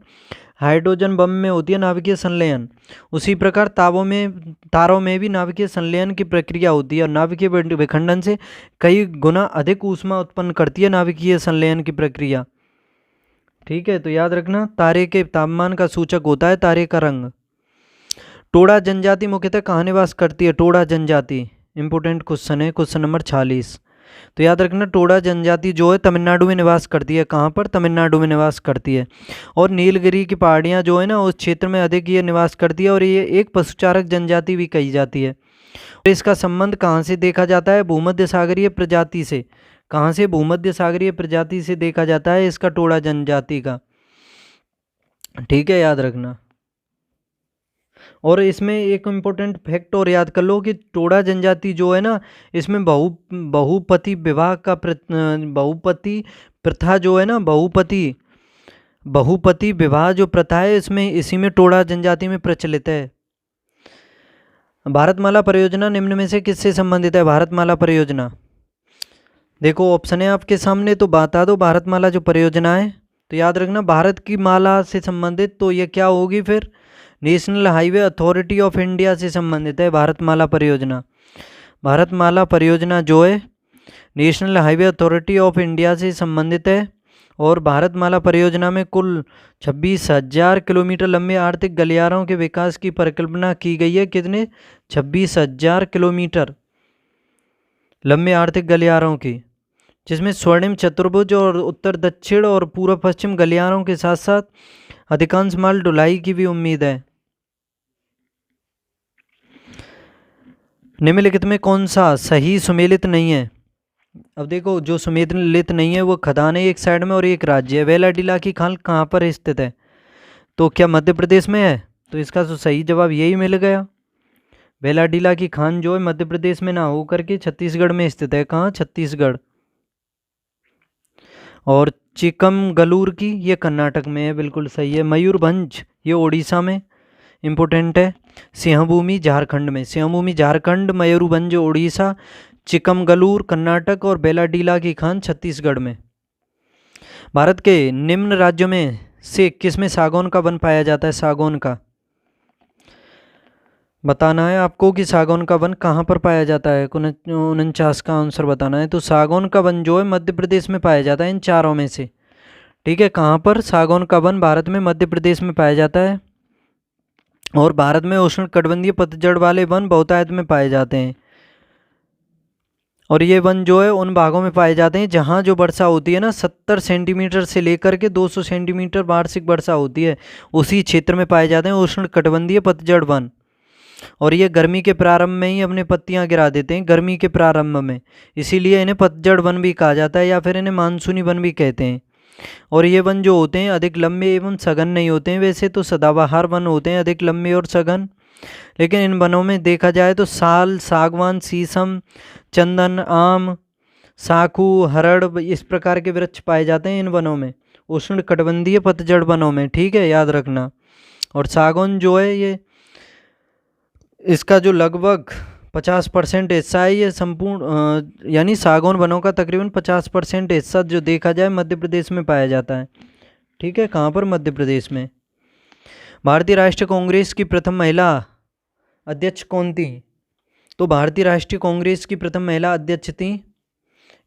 Speaker 1: हाइड्रोजन बम में होती है नाभिकीय संलयन, उसी प्रकार तारों में भी नाभिकीय संलयन की प्रक्रिया होती है और नाभिकीय विखंडन से कई गुना अधिक ऊष्मा उत्पन्न करती है नाभिकीय संलयन की प्रक्रिया। ठीक है, तो याद रखना तारे के तापमान का सूचक होता है तारे का रंग। टोडा जनजाति मुख्यतः कहाँ निवास करती है? टोडा जनजाति इंपोर्टेंट क्वेश्चन है, क्वेश्चन नंबर 46। तो याद रखना टोडा जनजाति जो है तमिलनाडु में निवास करती है। कहाँ पर? तमिलनाडु में निवास करती है। और नीलगिरी की पहाड़ियाँ जो है ना उस क्षेत्र में अधिक ये निवास करती है और ये एक पशुचारक जनजाति भी कही जाती है। और इसका संबंध कहाँ से देखा जाता है? भूमध्य सागरीय प्रजाति से। कहाँ से? भूमध्य सागरीय प्रजाति से देखा जाता है इसका टोडा जनजाति का। ठीक है, याद रखना। और इसमें एक इम्पोर्टेंट फैक्ट और याद कर लो कि टोडा जनजाति जो है ना इसमें बहुपति विवाह का बहुपति प्रथा जो है ना बहुपति विवाह जो प्रथा है इसमें इसी में टोडा जनजाति में प्रचलित है। भारतमाला परियोजना निम्न में से किससे संबंधित है? भारतमाला परियोजना देखो ऑप्शन है आपके सामने, तो बता दो भारतमाला जो परियोजना है। तो याद रखना भारत की माला से संबंधित, तो ये क्या होगी फिर? National highway authority of India से संबंधित है भारतमाला परियोजना। भारतमाला परियोजना जो है national highway authority of India से संबंधित है। और भारतमाला परियोजना में कुल 26,000 किलोमीटर लंबे आर्थिक गलियारों के विकास की परिकल्पना की गई है। कितने? 26,000 किलोमीटर लंबे आर्थिक गलियारों की, जिसमें स्वर्णिम चतुर्भुज और उत्तर दक्षिण और पूर्व पश्चिम गलियारों के साथ साथ अधिकांश माल ढुलाई की भी उम्मीद है। निम्नलिखित में कौन सा सही सुमेलित नहीं है? अब देखो जो सुमेलित नहीं है वो खदान है एक साइड में और एक राज्य है। वेलाडीला की खान कहाँ पर स्थित है? तो क्या मध्य प्रदेश में है? तो इसका तो सही जवाब यही मिल गया। वेलाडीला की खान जो है मध्य प्रदेश में ना होकर के छत्तीसगढ़ में स्थित है। कहाँ? छत्तीसगढ़। और चिकमगलूर की ये कर्नाटक में है, बिल्कुल सही है। मयूरभंज ये उड़ीसा में इम्पोर्टेंट है। सिंहभूमि झारखंड में, सिंहभूमि झारखंड, मयूरभंज उड़ीसा, चिकमगलूर कर्नाटक और बेलाडीला की खान छत्तीसगढ़ में। भारत के निम्न राज्यों में से किस में सागौन का वन पाया जाता है? सागौन का बताना है आपको कि सागौन का वन कहाँ पर पाया जाता है। 49 का आंसर बताना है। तो सागौन का वन जो है मध्य प्रदेश में पाया जाता है इन चारों में से। ठीक है, कहाँ पर? सागौन का वन भारत में मध्य प्रदेश में पाया जाता है। और भारत में उष्णकटिबंधीय पतझड़ वाले वन बहुतायत में पाए जाते हैं। और ये वन जो है उन भागों में पाए जाते हैं जहाँ जो वर्षा होती है ना 70 सेंटीमीटर से लेकर के 200 सेंटीमीटर वार्षिक वर्षा होती है, उसी क्षेत्र में पाए जाते हैं उष्णकटिबंधीय पतझड़ वन। और ये गर्मी के प्रारंभ में ही अपने पत्तियां गिरा देते हैं, गर्मी के प्रारंभ में, इसीलिए इन्हें पतझड़ वन भी कहा जाता है या फिर इन्हें मानसूनी वन भी कहते हैं। और ये वन जो होते हैं अधिक लंबे एवं सघन नहीं होते हैं। वैसे तो सदाबहार वन होते हैं अधिक लंबे और सघन, लेकिन इन वनों में देखा जाए तो साल, सागवान, शीशम, चंदन, आम, साखू, हरड़ इस प्रकार के वृक्ष पाए जाते हैं इन वनों में, उष्णकटिबंधीय पतझड़ वनों में। ठीक है, याद रखना। और सागौन जो है ये इसका जो लगभग 50% हिस्सा है ये संपूर्ण यानी सागौन वनों का तकरीबन 50% हिस्सा जो देखा जाए मध्य प्रदेश में पाया जाता है। ठीक है, कहाँ पर? मध्य प्रदेश में। भारतीय राष्ट्रीय कांग्रेस की प्रथम महिला अध्यक्ष कौन थी? तो भारतीय राष्ट्रीय कांग्रेस की प्रथम महिला अध्यक्ष थी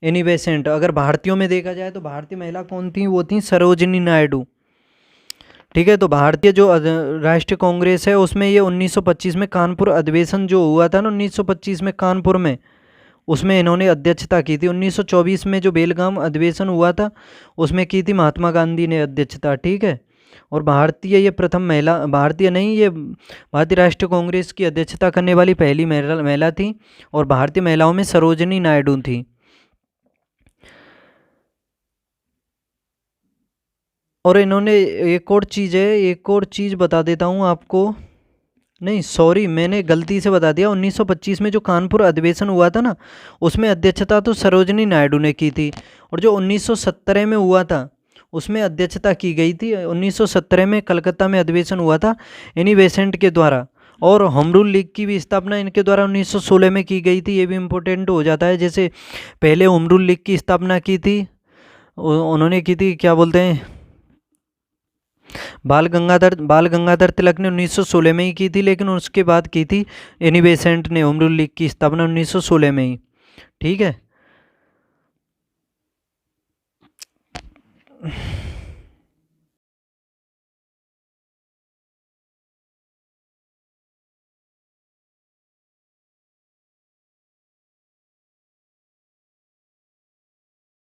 Speaker 1: एनी बेसेंट। अगर भारतीयों में देखा जाए तो भारतीय महिला कौन थी? वो थी सरोजिनी नायडू। ठीक है, तो भारतीय जो राष्ट्रीय कांग्रेस है उसमें ये 1925 में कानपुर अधिवेशन जो हुआ था ना 1925 में कानपुर में, उसमें इन्होंने अध्यक्षता की थी। 1924 में जो बेलगाम अधिवेशन हुआ था उसमें की थी महात्मा गांधी ने अध्यक्षता। ठीक है, और भारतीय ये प्रथम महिला, भारतीय नहीं ये भारतीय राष्ट्रीय कांग्रेस की अध्यक्षता करने वाली पहली महिला थी। और भारतीय महिलाओं में सरोजिनी नायडू थी। और इन्होंने एक और चीज़ बता देता हूँ आपको, नहीं सॉरी मैंने गलती से बता दिया। 1925 में जो कानपुर अधिवेशन हुआ था ना उसमें अध्यक्षता तो सरोजिनी नायडू ने की थी। और जो 1917 में हुआ था उसमें अध्यक्षता की गई थी। 1917 में कलकत्ता में अधिवेशन हुआ था एनी बेसेंट के द्वारा, और होम रूल लीग की भी स्थापना इनके द्वारा 1916 में की गई थी, ये भी इम्पोर्टेंट हो जाता है। जैसे पहले होम रूल लीग की स्थापना की थी उन्होंने की थी, क्या बोलते हैं, बाल गंगाधर तिलक ने 1916 में ही की थी, लेकिन उसके बाद की थी एनी बेसेंट ने होम रूल लीग की स्थापना 1916 में ही। ठीक है।